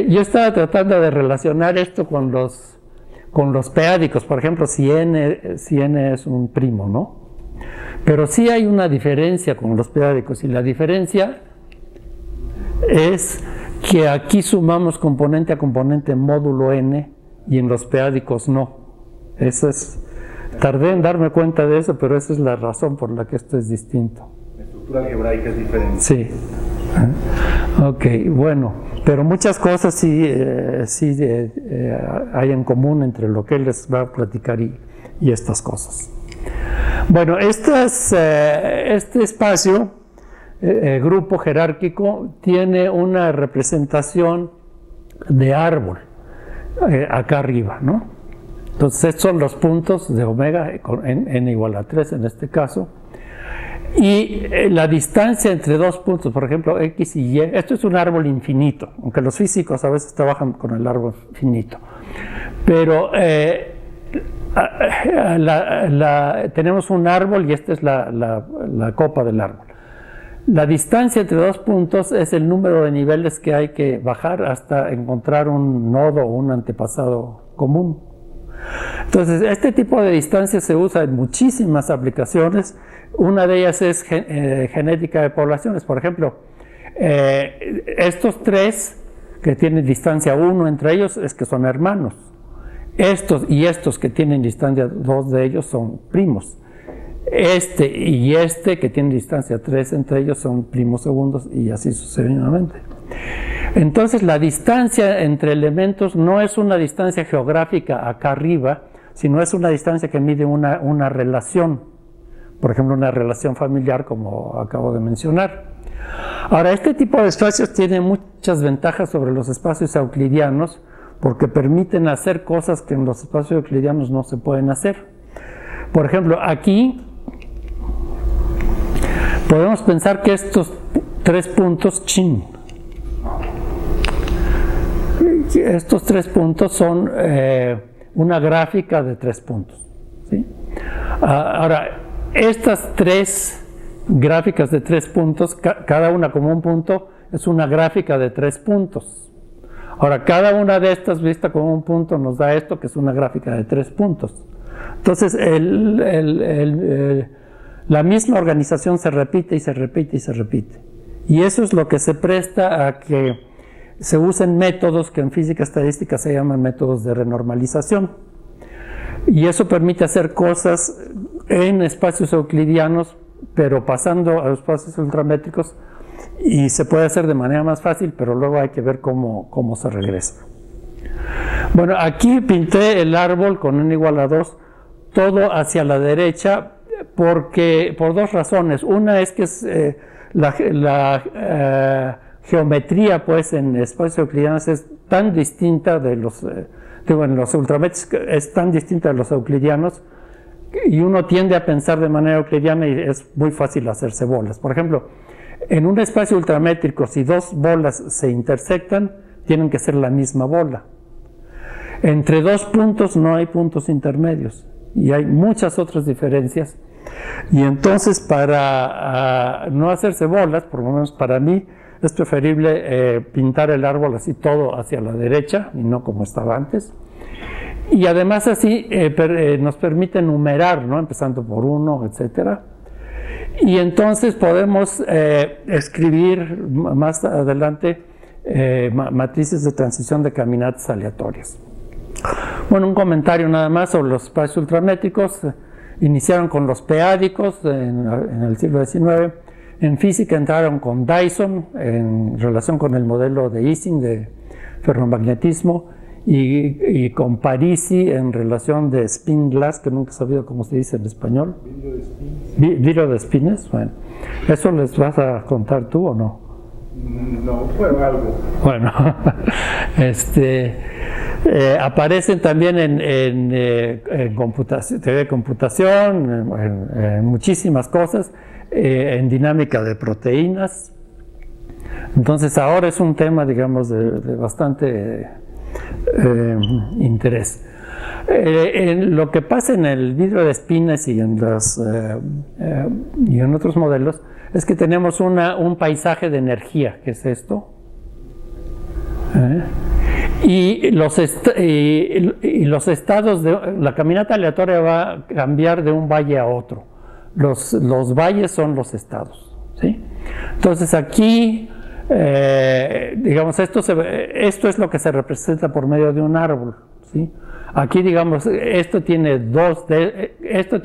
Yo estaba tratando de relacionar esto con los p-ádicos. Por ejemplo, si n es un primo, ¿no? Pero sí hay una diferencia con los p-ádicos, y la diferencia es que aquí sumamos componente a componente módulo n y en los p-ádicos no. Tardé en darme cuenta de eso, pero esa es la razón por la que esto es distinto. La estructura algebraica es diferente. Sí. Ok, bueno, pero muchas cosas sí hay en común entre lo que él les va a platicar y estas cosas. Bueno, este espacio, grupo jerárquico, tiene una representación de árbol acá arriba, ¿no? Entonces, estos son los puntos de omega, en n igual a 3 en este caso. Y la distancia entre dos puntos, por ejemplo, x y y, esto es un árbol infinito, aunque los físicos a veces trabajan con el árbol finito. Pero tenemos un árbol y esta es la copa del árbol. La distancia entre dos puntos es el número de niveles que hay que bajar hasta encontrar un nodo o un antepasado común. Entonces, este tipo de distancia se usa en muchísimas aplicaciones. Una de ellas es genética de poblaciones. Por ejemplo, estos tres que tienen distancia 1 entre ellos es que son hermanos. Estos y estos que tienen distancia 2 de ellos son primos. Este y este que tienen distancia 3 entre ellos son primos segundos y así sucesivamente. Entonces la distancia entre elementos no es una distancia geográfica acá arriba, sino es una distancia que mide una relación, por ejemplo una relación familiar como acabo de mencionar. Ahora, este tipo de espacios tiene muchas ventajas sobre los espacios euclidianos porque permiten hacer cosas que en los espacios euclidianos no se pueden hacer. Por ejemplo, aquí podemos pensar que estos tres puntos, estos tres puntos son una gráfica de 3 puntos, ¿sí? Ahora, estas tres gráficas de 3 puntos, cada una como un punto, es una gráfica de 3 puntos. Ahora, cada una de estas vista como un punto nos da esto, que es una gráfica de 3 puntos. Entonces, la misma organización se repite y se repite y se repite. Y eso es lo que se presta a que se usen métodos que en física estadística se llaman métodos de renormalización. Y eso permite hacer cosas en espacios euclidianos, pero pasando a los espacios ultramétricos, y se puede hacer de manera más fácil, pero luego hay que ver cómo se regresa. Bueno, aquí pinté el árbol con n igual a 2, todo hacia la derecha, por dos razones. Una es que es, la geometría pues en espacios euclidianos es tan distinta de los en los ultramétricos es tan distinta de los euclidianos y uno tiende a pensar de manera euclidiana y es muy fácil hacerse bolas. Por ejemplo, en un espacio ultramétrico, si dos bolas se intersectan, tienen que ser la misma bola. Entre dos puntos no hay puntos intermedios y hay muchas otras diferencias. Y entonces, para no hacerse bolas, por lo menos para mí, es preferible pintar el árbol así todo hacia la derecha y no como estaba antes. Y además así nos permite numerar, ¿no? Empezando por 1, etcétera. Y entonces podemos escribir más adelante matrices de transición de caminatas aleatorias. Bueno, un comentario nada más sobre los espacios ultramétricos. Iniciaron con los p-ádicos en el siglo XIX. En física entraron con Dyson en relación con el modelo de Ising de ferromagnetismo y con Parisi en relación de spin glass, que nunca he sabido cómo se dice en español. Vidrio de espines. Bueno, ¿eso les vas a contar tú o no? No, fue algo. Bueno, aparecen también en computación, teoría de computación, en muchísimas cosas, en dinámica de proteínas. Entonces ahora es un tema, digamos, de bastante interés. Lo que pasa en el vidrio de espines y en otros modelos es que tenemos un paisaje de energía, que es esto. Y los estados de la caminata aleatoria va a cambiar de un valle a otro. Los valles son los estados, ¿sí? Entonces aquí Digamos, esto es lo que se representa por medio de un árbol, ¿sí? Aquí, digamos, esto tiene dos de estos,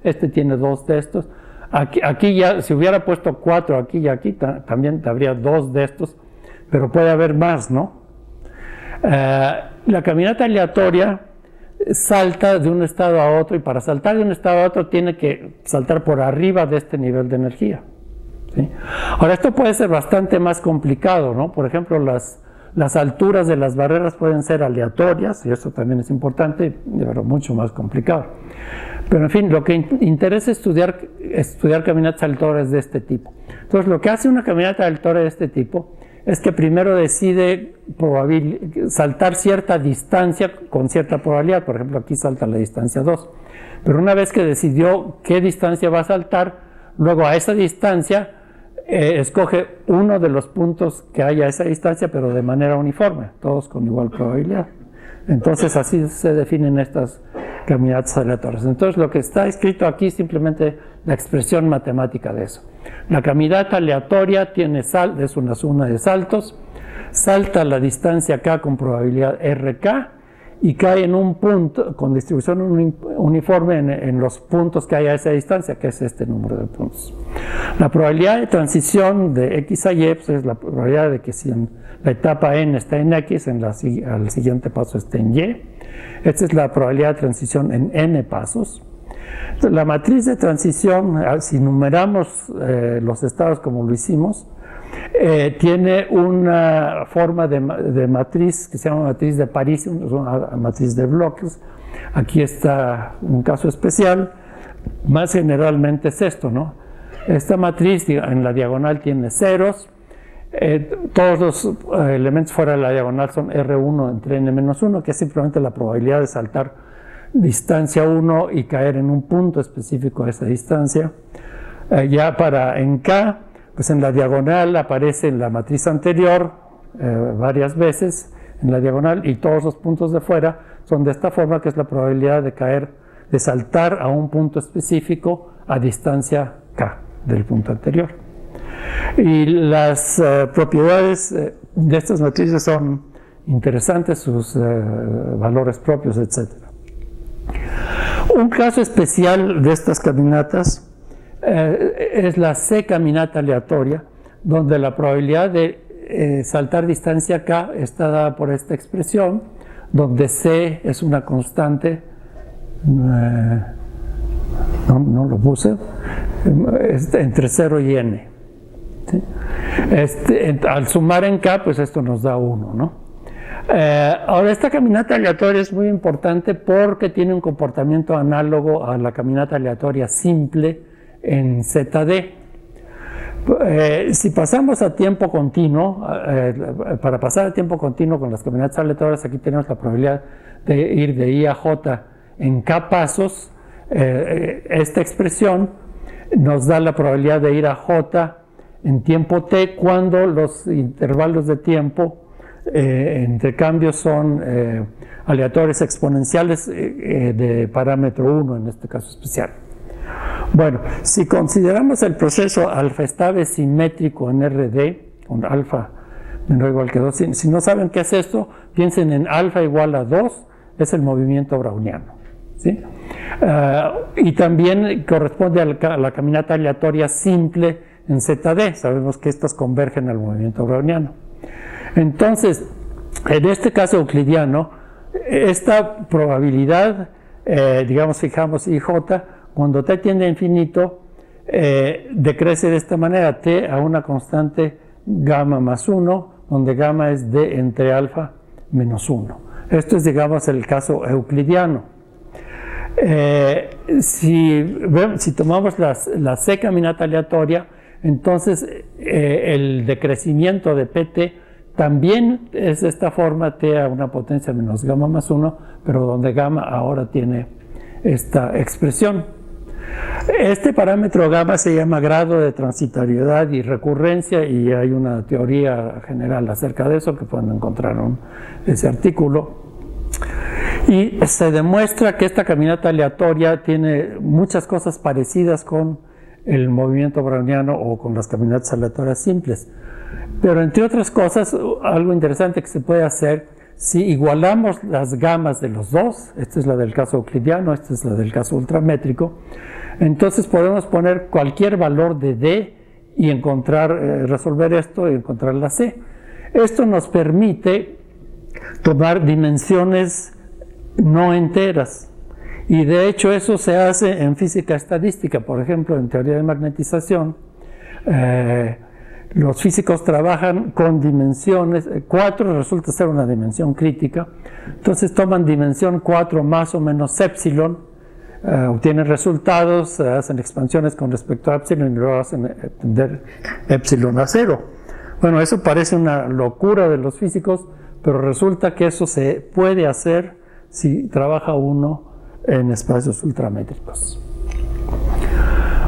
este tiene dos de estos. Aquí ya, si hubiera puesto 4 aquí y aquí, también habría 2 de estos, pero puede haber más, ¿no? La caminata aleatoria salta de un estado a otro, y para saltar de un estado a otro tiene que saltar por arriba de este nivel de energía, ¿sí? Ahora, esto puede ser bastante más complicado, ¿no? Por ejemplo, las alturas de las barreras pueden ser aleatorias, y eso también es importante, pero mucho más complicado. Pero en fin, lo que interesa es estudiar caminatas aleatorias de este tipo. Entonces, lo que hace una caminata aleatoria de este tipo es que primero decide saltar cierta distancia con cierta probabilidad. Por ejemplo, aquí salta la distancia 2. Pero una vez que decidió qué distancia va a saltar, luego a esa distancia escoge uno de los puntos que hay a esa distancia, pero de manera uniforme, todos con igual probabilidad. Entonces, así se definen estas caminatas aleatorias. Entonces, lo que está escrito aquí es simplemente la expresión matemática de eso. La caminata aleatoria es una suma de saltos, salta la distancia k con probabilidad rk y cae en un punto con distribución uniforme en los puntos que hay a esa distancia, que es este número de puntos. La probabilidad de transición de x a y pues, es la probabilidad de que si la etapa n está en x, al siguiente paso esté en y. Esta es la probabilidad de transición en n pasos. La matriz de transición, si numeramos los estados como lo hicimos, tiene una forma de matriz que se llama matriz de París, una matriz de bloques. Aquí está un caso especial, más generalmente es esto, ¿no? Esta matriz en la diagonal tiene ceros, todos los elementos fuera de la diagonal son R1 entre n-1, que es simplemente la probabilidad de saltar distancia 1 y caer en un punto específico a esa distancia. Ya en K, pues en la diagonal aparece en la matriz anterior varias veces en la diagonal, y todos los puntos de fuera son de esta forma, que es la probabilidad de saltar a un punto específico a distancia K del punto anterior. Y las propiedades de estas matrices son interesantes, sus valores propios, etc. Un caso especial de estas caminatas es la C caminata aleatoria, donde la probabilidad de saltar distancia K está dada por esta expresión, donde C es una constante, no lo puse, entre 0 y n. ¿Sí? Al sumar en K, pues esto nos da 1, ¿no? Ahora, esta caminata aleatoria es muy importante porque tiene un comportamiento análogo a la caminata aleatoria simple en ZD. Si pasamos a tiempo continuo, para pasar a tiempo continuo con las caminatas aleatorias, aquí tenemos la probabilidad de ir de I a J en K pasos. Esta expresión nos da la probabilidad de ir a J en tiempo t cuando los intervalos de tiempo entre cambios son aleatorios exponenciales de parámetro 1 en este caso especial. Bueno, si consideramos el proceso alfa-estable simétrico en RD, con alfa menor o igual que 2, si no saben qué es esto, piensen en alfa igual a 2, es el movimiento browniano, ¿sí? Y también corresponde a la caminata aleatoria simple en ZD, sabemos que estas convergen al movimiento browniano. Entonces, en este caso euclidiano, esta probabilidad, digamos, fijamos IJ, cuando t tiende a infinito, decrece de esta manera, t a una constante gamma más 1, donde gamma es d entre alfa menos 1. Esto es, digamos, el caso euclidiano. Si tomamos la C caminata aleatoria, entonces el decrecimiento de pt también es de esta forma, t a una potencia menos gamma más 1, pero donde gamma ahora tiene esta expresión. Este parámetro gamma se llama grado de transitoriedad y recurrencia, y hay una teoría general acerca de eso que pueden encontrar en ese artículo. Y se demuestra que esta caminata aleatoria tiene muchas cosas parecidas con el movimiento browniano o con las caminatas aleatorias simples. Pero entre otras cosas, algo interesante que se puede hacer, si igualamos las gamas de los dos, esta es la del caso euclidiano, esta es la del caso ultramétrico, entonces podemos poner cualquier valor de D y resolver esto y encontrar la C. Esto nos permite tomar dimensiones no enteras. Y de hecho eso se hace en física estadística, por ejemplo, en teoría de magnetización. Los físicos trabajan con dimensiones, 4 resulta ser una dimensión crítica, entonces toman dimensión 4 más o menos epsilon, obtienen resultados, hacen expansiones con respecto a epsilon y luego hacen tender epsilon a 0. Bueno, eso parece una locura de los físicos, pero resulta que eso se puede hacer si trabaja uno en espacios ultramétricos.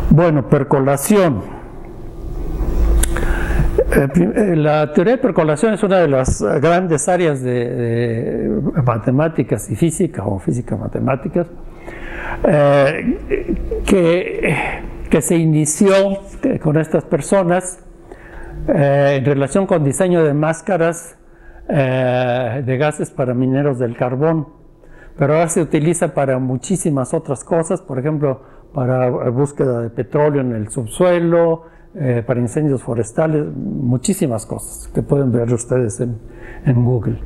Bueno, percolación. La teoría de percolación es una de las grandes áreas de matemáticas y física, o física matemáticas, que se inició con estas personas en relación con diseño de máscaras de gases para mineros del carbón, pero ahora se utiliza para muchísimas otras cosas, por ejemplo, para búsqueda de petróleo en el subsuelo, para incendios forestales, muchísimas cosas que pueden ver ustedes en Google.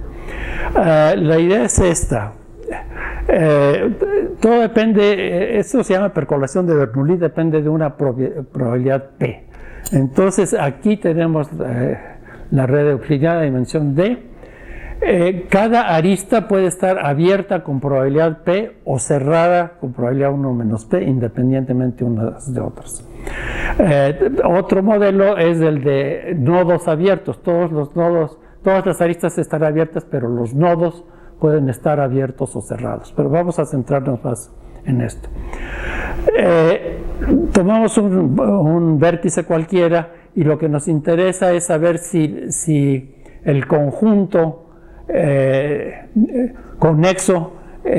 La idea es esta. Todo depende, esto se llama percolación de Bernoulli, depende de una probabilidad P. Entonces aquí tenemos la red euclidiana de dimensión D. Cada arista puede estar abierta con probabilidad P o cerrada con probabilidad 1 menos P, independientemente unas de otras. Otro modelo es el de nodos abiertos. Todas las aristas están abiertas, pero los nodos pueden estar abiertos o cerrados. Pero vamos a centrarnos más en esto. Tomamos un vértice cualquiera y lo que nos interesa es saber si el conjunto conexo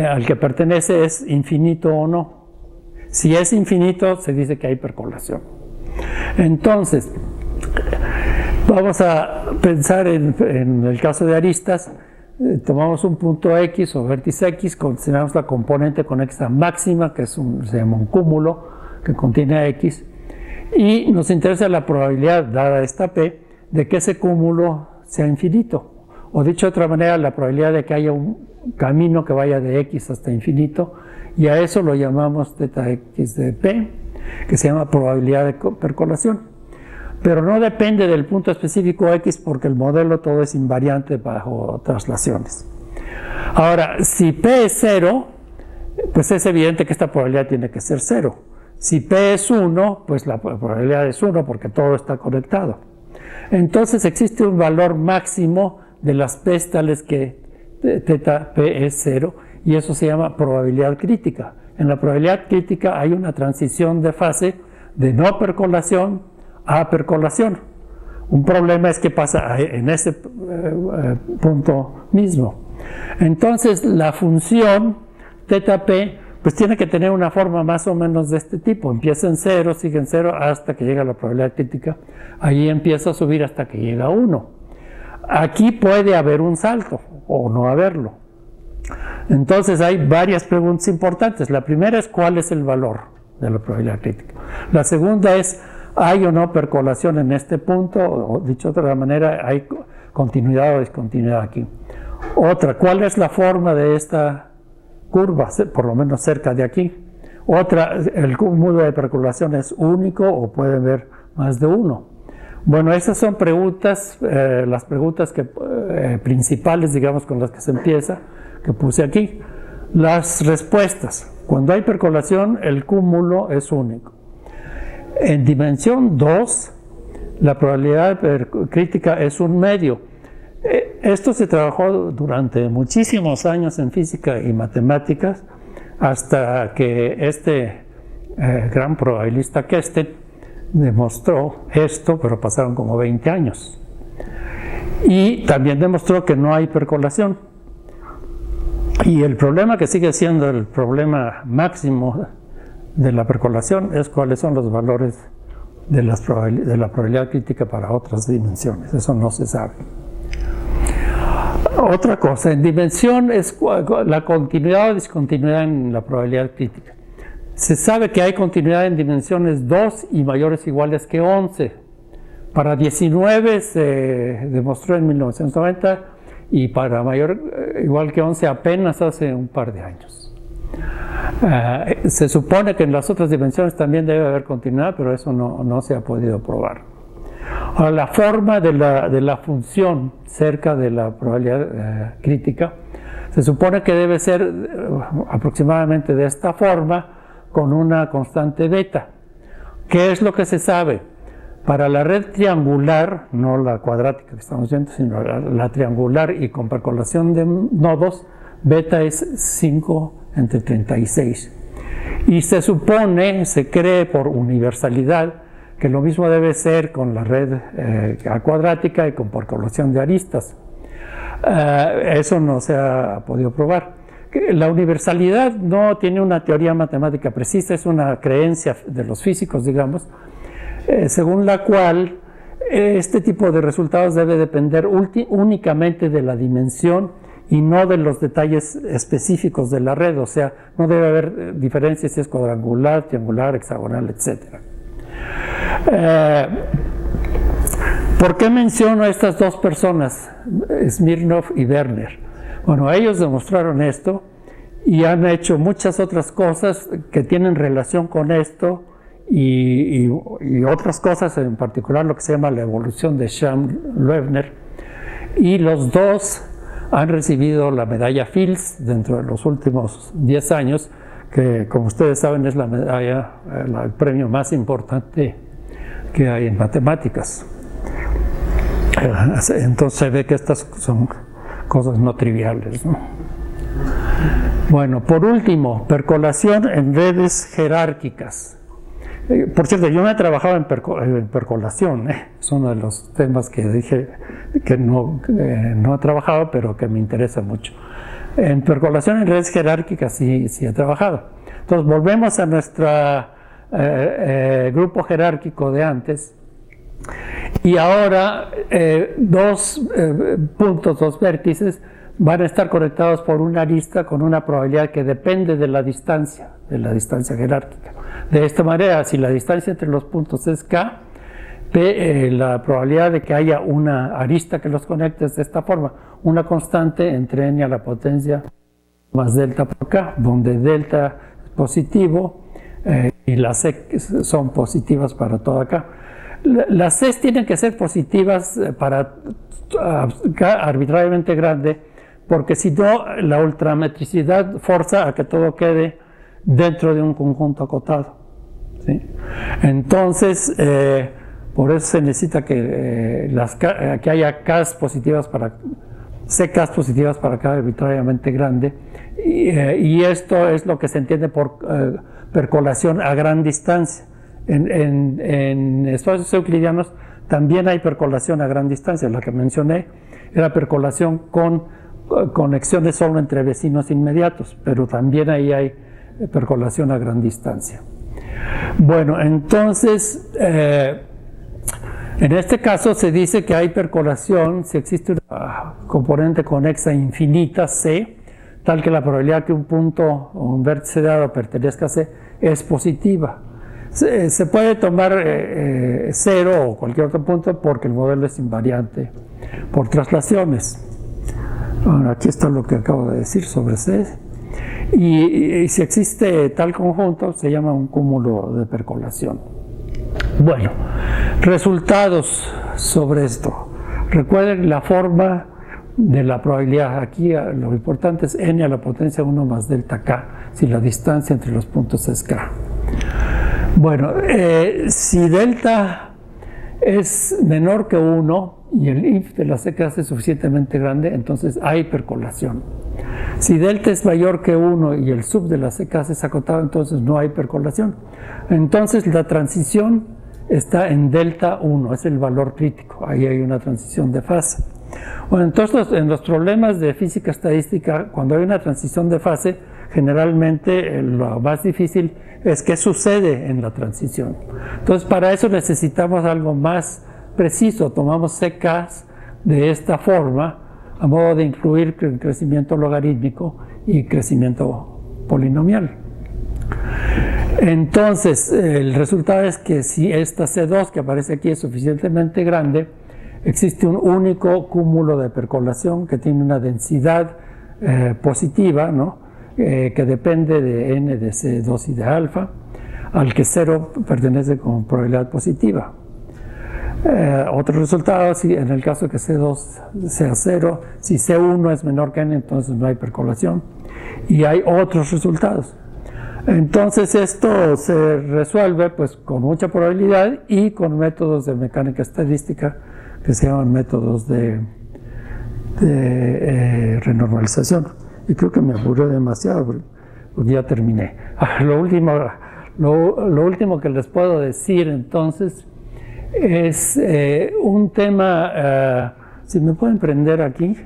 al que pertenece es infinito o no. Si es infinito, se dice que hay percolación. Entonces, vamos a pensar en el caso de aristas. Tomamos un punto X o vértice X, consideramos la componente conexa máxima, que se llama un cúmulo que contiene a X, y nos interesa la probabilidad, dada esta P, de que ese cúmulo sea infinito. O dicho de otra manera, la probabilidad de que haya un camino que vaya de X hasta infinito, y a eso lo llamamos θ X de P, que se llama probabilidad de percolación. Pero no depende del punto específico X porque el modelo todo es invariante bajo traslaciones. Ahora, si P es 0, pues es evidente que esta probabilidad tiene que ser 0. Si P es 1, pues la probabilidad es 1 porque todo está conectado. Entonces existe un valor máximo de las P tales que θ P es 0 y eso se llama probabilidad crítica. En la probabilidad crítica hay una transición de fase de no percolación a percolación. Un problema es qué pasa en ese punto mismo. Entonces la función θp pues tiene que tener una forma más o menos de este tipo. Empieza en 0, sigue en 0 hasta que llega a la probabilidad crítica. Ahí empieza a subir hasta que llega a 1. Aquí puede haber un salto o no haberlo. Entonces hay varias preguntas importantes. La primera es ¿cuál es el valor de la probabilidad crítica? La segunda es ¿hay o no percolación en este punto? O dicho de otra manera, ¿hay continuidad o discontinuidad aquí? Otra, ¿cuál es la forma de esta curva? Por lo menos cerca de aquí. Otra, ¿el cúmulo de percolación es único o puede haber más de uno? Bueno, esas son preguntas, las preguntas principales, digamos, con las que se empieza, que puse aquí. Las respuestas. Cuando hay percolación, el cúmulo es único. En dimensión 2, la probabilidad crítica es un medio. Esto se trabajó durante muchísimos años en física y matemáticas, hasta que este gran probabilista Kesten demostró esto, pero pasaron como 20 años. Y también demostró que no hay percolación. Y el problema que sigue siendo el problema máximo de la percolación es cuáles son los valores de la probabilidad crítica para otras dimensiones. Eso no se sabe. Otra cosa, en dimensión es la continuidad o discontinuidad en la probabilidad crítica. Se sabe que hay continuidad en dimensiones 2 y mayores o iguales que 11. Para 19 se demostró en 1990 y para mayor igual que 11 apenas hace un par de años. Se supone que en las otras dimensiones también debe haber continuidad, pero eso no se ha podido probar. Ahora, la forma de la función cerca de la probabilidad crítica se supone que debe ser aproximadamente de esta forma con una constante beta. ¿Qué es lo que se sabe? Para la red triangular, no la cuadrática que estamos viendo, sino la triangular y con percolación de nodos, beta es 5/36. Y se supone, se cree por universalidad, que lo mismo debe ser con la red cuadrática y con percolación de aristas. Eso no se ha podido probar. La universalidad no tiene una teoría matemática precisa, es una creencia de los físicos, digamos, según la cual este tipo de resultados debe depender únicamente de la dimensión y no de los detalles específicos de la red, o sea, no debe haber diferencias si es cuadrangular, triangular, hexagonal, etc. ¿Por qué menciono a estas dos personas, Smirnov y Werner? Bueno, ellos demostraron esto y han hecho muchas otras cosas que tienen relación con esto y otras cosas, en particular lo que se llama la evolución de Schramm-Loebner, y los dos han recibido la medalla Fields dentro de los últimos 10 años, que como ustedes saben es la medalla, el premio más importante que hay en matemáticas. Entonces se ve que estas son cosas no triviales, ¿no? Bueno, por último, percolación en redes jerárquicas. Por cierto, yo me he trabajado en percolación, es uno de los temas que dije que no he trabajado, pero que me interesa mucho. En percolación en redes jerárquicas sí he trabajado. Entonces, volvemos a nuestro grupo jerárquico de antes. Y ahora dos puntos, dos vértices, van a estar conectados por una arista con una probabilidad que depende de la distancia jerárquica. De esta manera, si la distancia entre los puntos es k, la probabilidad de que haya una arista que los conecte es de esta forma, una constante entre n a la potencia más delta por k, donde delta es positivo y las c son positivas para toda k. Las c tienen que ser positivas para k arbitrariamente grande, porque si no, la ultrametricidad forza a que todo quede dentro de un conjunto acotado, ¿sí? Entonces, por eso se necesita que haya Ks positivas para Ck positivas para K arbitrariamente grande, y esto es lo que se entiende por percolación a gran distancia. En espacios euclidianos también hay percolación a gran distancia. La que mencioné era percolación con conexiones solo entre vecinos inmediatos, pero también ahí hay percolación a gran distancia. Bueno, entonces, en este caso se dice que hay percolación si existe una componente conexa infinita C, tal que la probabilidad que un punto o un vértice dado pertenezca a C es positiva. Se puede tomar 0 o cualquier otro punto porque el modelo es invariante por traslaciones. Bueno, aquí está lo que acabo de decir sobre C. Y si existe tal conjunto, se llama un cúmulo de percolación. Bueno, resultados sobre esto. Recuerden la forma de la probabilidad. Aquí lo importante es n a la potencia 1 más delta k, si la distancia entre los puntos es k. Bueno, si delta es menor que 1 y el inf de la CK es suficientemente grande, entonces hay percolación. Si delta es mayor que 1 y el sub de la CK es acotado, entonces no hay percolación. Entonces la transición está en delta 1, es el valor crítico, ahí hay una transición de fase. Bueno, entonces en los problemas de física estadística, cuando hay una transición de fase, generalmente lo más difícil es qué sucede en la transición. Entonces, para eso necesitamos algo más preciso. Tomamos CKs de esta forma, a modo de incluir crecimiento logarítmico y crecimiento polinomial. Entonces, el resultado es que si esta C2 que aparece aquí es suficientemente grande, existe un único cúmulo de percolación que tiene una densidad positiva, ¿no? Que depende de n de C2 y de alfa, al que 0 pertenece con probabilidad positiva. Otro resultado, si en el caso de que C2 sea 0, si C1 es menor que n, entonces no hay percolación. Y hay otros resultados. Entonces esto se resuelve pues con mucha probabilidad y con métodos de mecánica estadística que se llaman métodos de renormalización. Y creo que me aburrió demasiado porque ya terminé. Lo último que les puedo decir entonces es un tema, si me pueden prender aquí.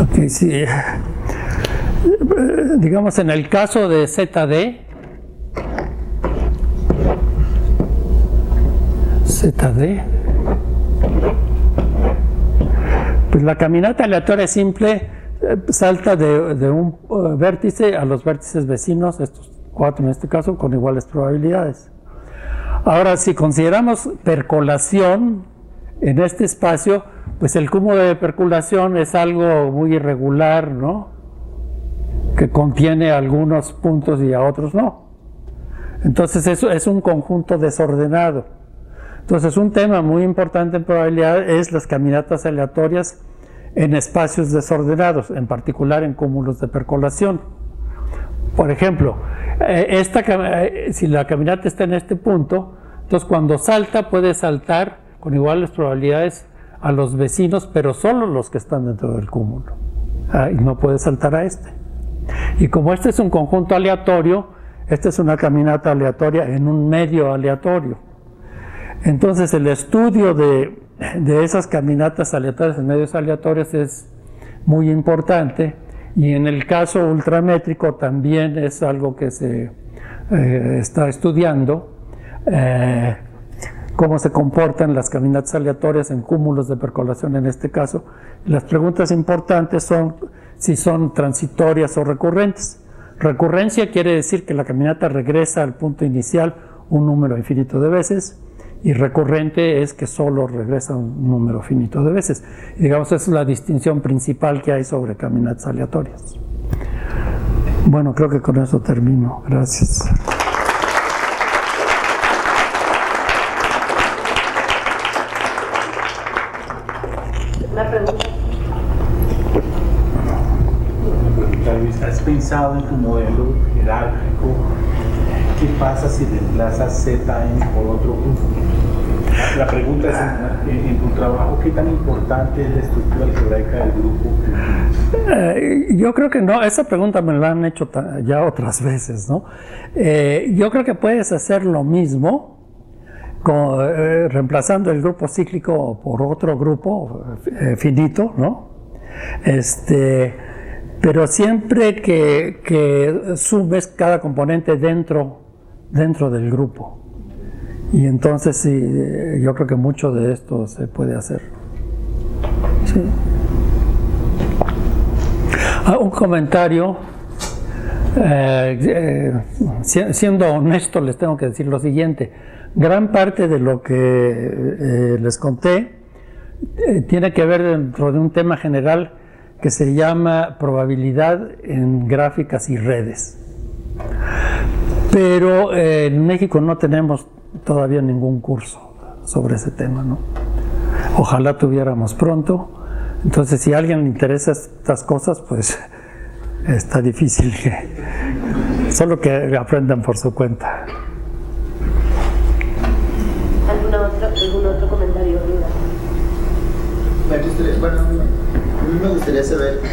Ok, sí. Digamos en el caso de ZD, pues la caminata aleatoria simple salta de un vértice a los vértices vecinos, estos 4 en este caso, con iguales probabilidades. Ahora, si consideramos percolación en este espacio, pues el cúmulo de percolación es algo muy irregular, ¿no? Que contiene algunos puntos y a otros no. Entonces eso es un conjunto desordenado. Entonces un tema muy importante en probabilidad es las caminatas aleatorias en espacios desordenados, en particular en cúmulos de percolación. Por ejemplo, si la caminata está en este punto, entonces cuando salta puede saltar con iguales probabilidades a los vecinos, pero solo los que están dentro del cúmulo. Y no puede saltar a este. Y como este es un conjunto aleatorio, esta es una caminata aleatoria en un medio aleatorio. Entonces el estudio de esas caminatas aleatorias en medios aleatorios es muy importante, y en el caso ultramétrico también es algo que se está estudiando, cómo se comportan las caminatas aleatorias en cúmulos de percolación en este caso. Las preguntas importantes son si son transitorias o recurrentes. Recurrencia quiere decir que la caminata regresa al punto inicial un número infinito de veces, y recurrente es que solo regresa un número finito de veces. Y digamos, esa es la distinción principal que hay sobre caminatas aleatorias. Bueno, creo que con eso termino. Gracias. Una pregunta. Luis, ¿has pensado en tu modelo jerárquico qué pasa si reemplazas ZN por otro grupo? La pregunta es, en tu trabajo, ¿qué tan importante es la estructura algebraica del grupo? Yo creo que no, esa pregunta me la han hecho ya otras veces, ¿no? Yo creo que puedes hacer lo mismo reemplazando el grupo cíclico por otro grupo finito, ¿no? Pero siempre que sumes cada componente dentro del grupo. Y entonces sí, yo creo que mucho de esto se puede hacer. Sí. Un comentario. Siendo honesto, les tengo que decir lo siguiente. Gran parte de lo que les conté tiene que ver dentro de un tema general que se llama probabilidad en gráficas y redes. Pero en México no tenemos todavía ningún curso sobre ese tema, ¿no? Ojalá tuviéramos pronto. Entonces, si a alguien le interesa estas cosas, pues está difícil solo que aprendan por su cuenta. ¿Algún otro comentario? Bueno, a mí me gustaría saber, a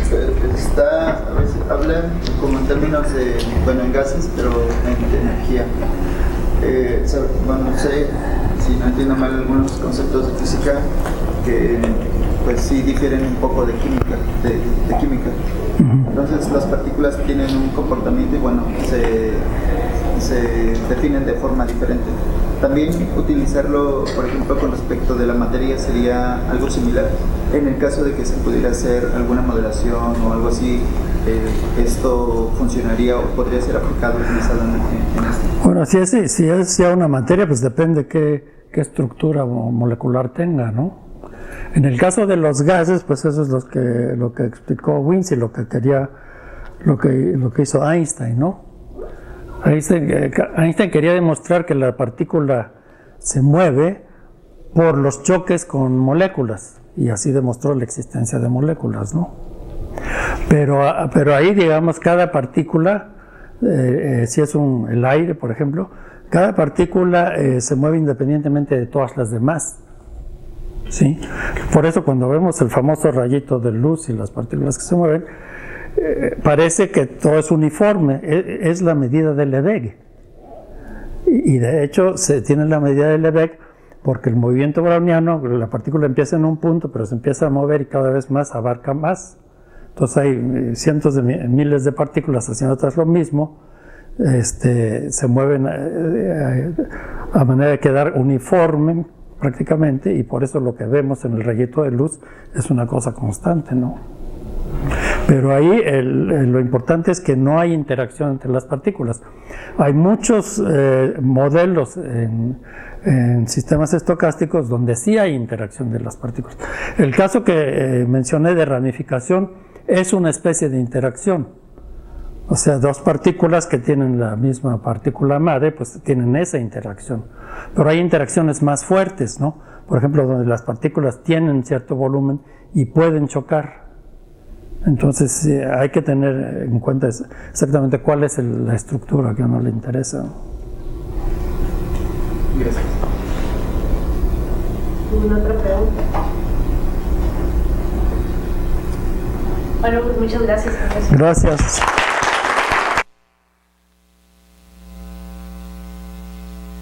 veces hablan como en términos de, en gases, pero de energía. Bueno, no sé si no entiendo mal algunos conceptos de física, que pues sí difieren un poco de química, de química. Entonces las partículas tienen un comportamiento y bueno, se definen de forma diferente. También utilizarlo, por ejemplo, con respecto de la materia sería algo similar. En el caso de que se pudiera hacer alguna modelación o algo así, esto funcionaría o podría ser aplicado, utilizado en esto. Bueno, si es ya una materia, pues depende qué estructura molecular tenga, ¿no? En el caso de los gases, pues eso es lo que explicó Wincy, lo que hizo Einstein, ¿no? Einstein quería demostrar que la partícula se mueve por los choques con moléculas, y así demostró la existencia de moléculas, ¿no? Pero ahí, digamos, cada partícula, si es el aire, por ejemplo, cada partícula se mueve independientemente de todas las demás, ¿sí? Por eso cuando vemos el famoso rayito de luz y las partículas que se mueven, parece que todo es uniforme, es la medida de Lebesgue. Y de hecho se tiene la medida de Lebesgue porque el movimiento browniano, la partícula empieza en un punto, pero se empieza a mover y cada vez más abarca más. Entonces hay cientos de miles de partículas haciendo todas lo mismo, se mueven a manera de quedar uniforme prácticamente, y por eso lo que vemos en el rayito de luz es una cosa constante, ¿no? Pero ahí lo importante es que no hay interacción entre las partículas. Hay muchos modelos en sistemas estocásticos donde sí hay interacción de las partículas. El caso que mencioné de ramificación es una especie de interacción. O sea, dos partículas que tienen la misma partícula madre, pues tienen esa interacción. Pero hay interacciones más fuertes, ¿no? Por ejemplo, donde las partículas tienen cierto volumen y pueden chocar. Entonces hay que tener en cuenta exactamente cuál es la estructura que a uno le interesa. Gracias. ¿Alguna otra pregunta? Bueno, pues muchas gracias, profesor. Gracias.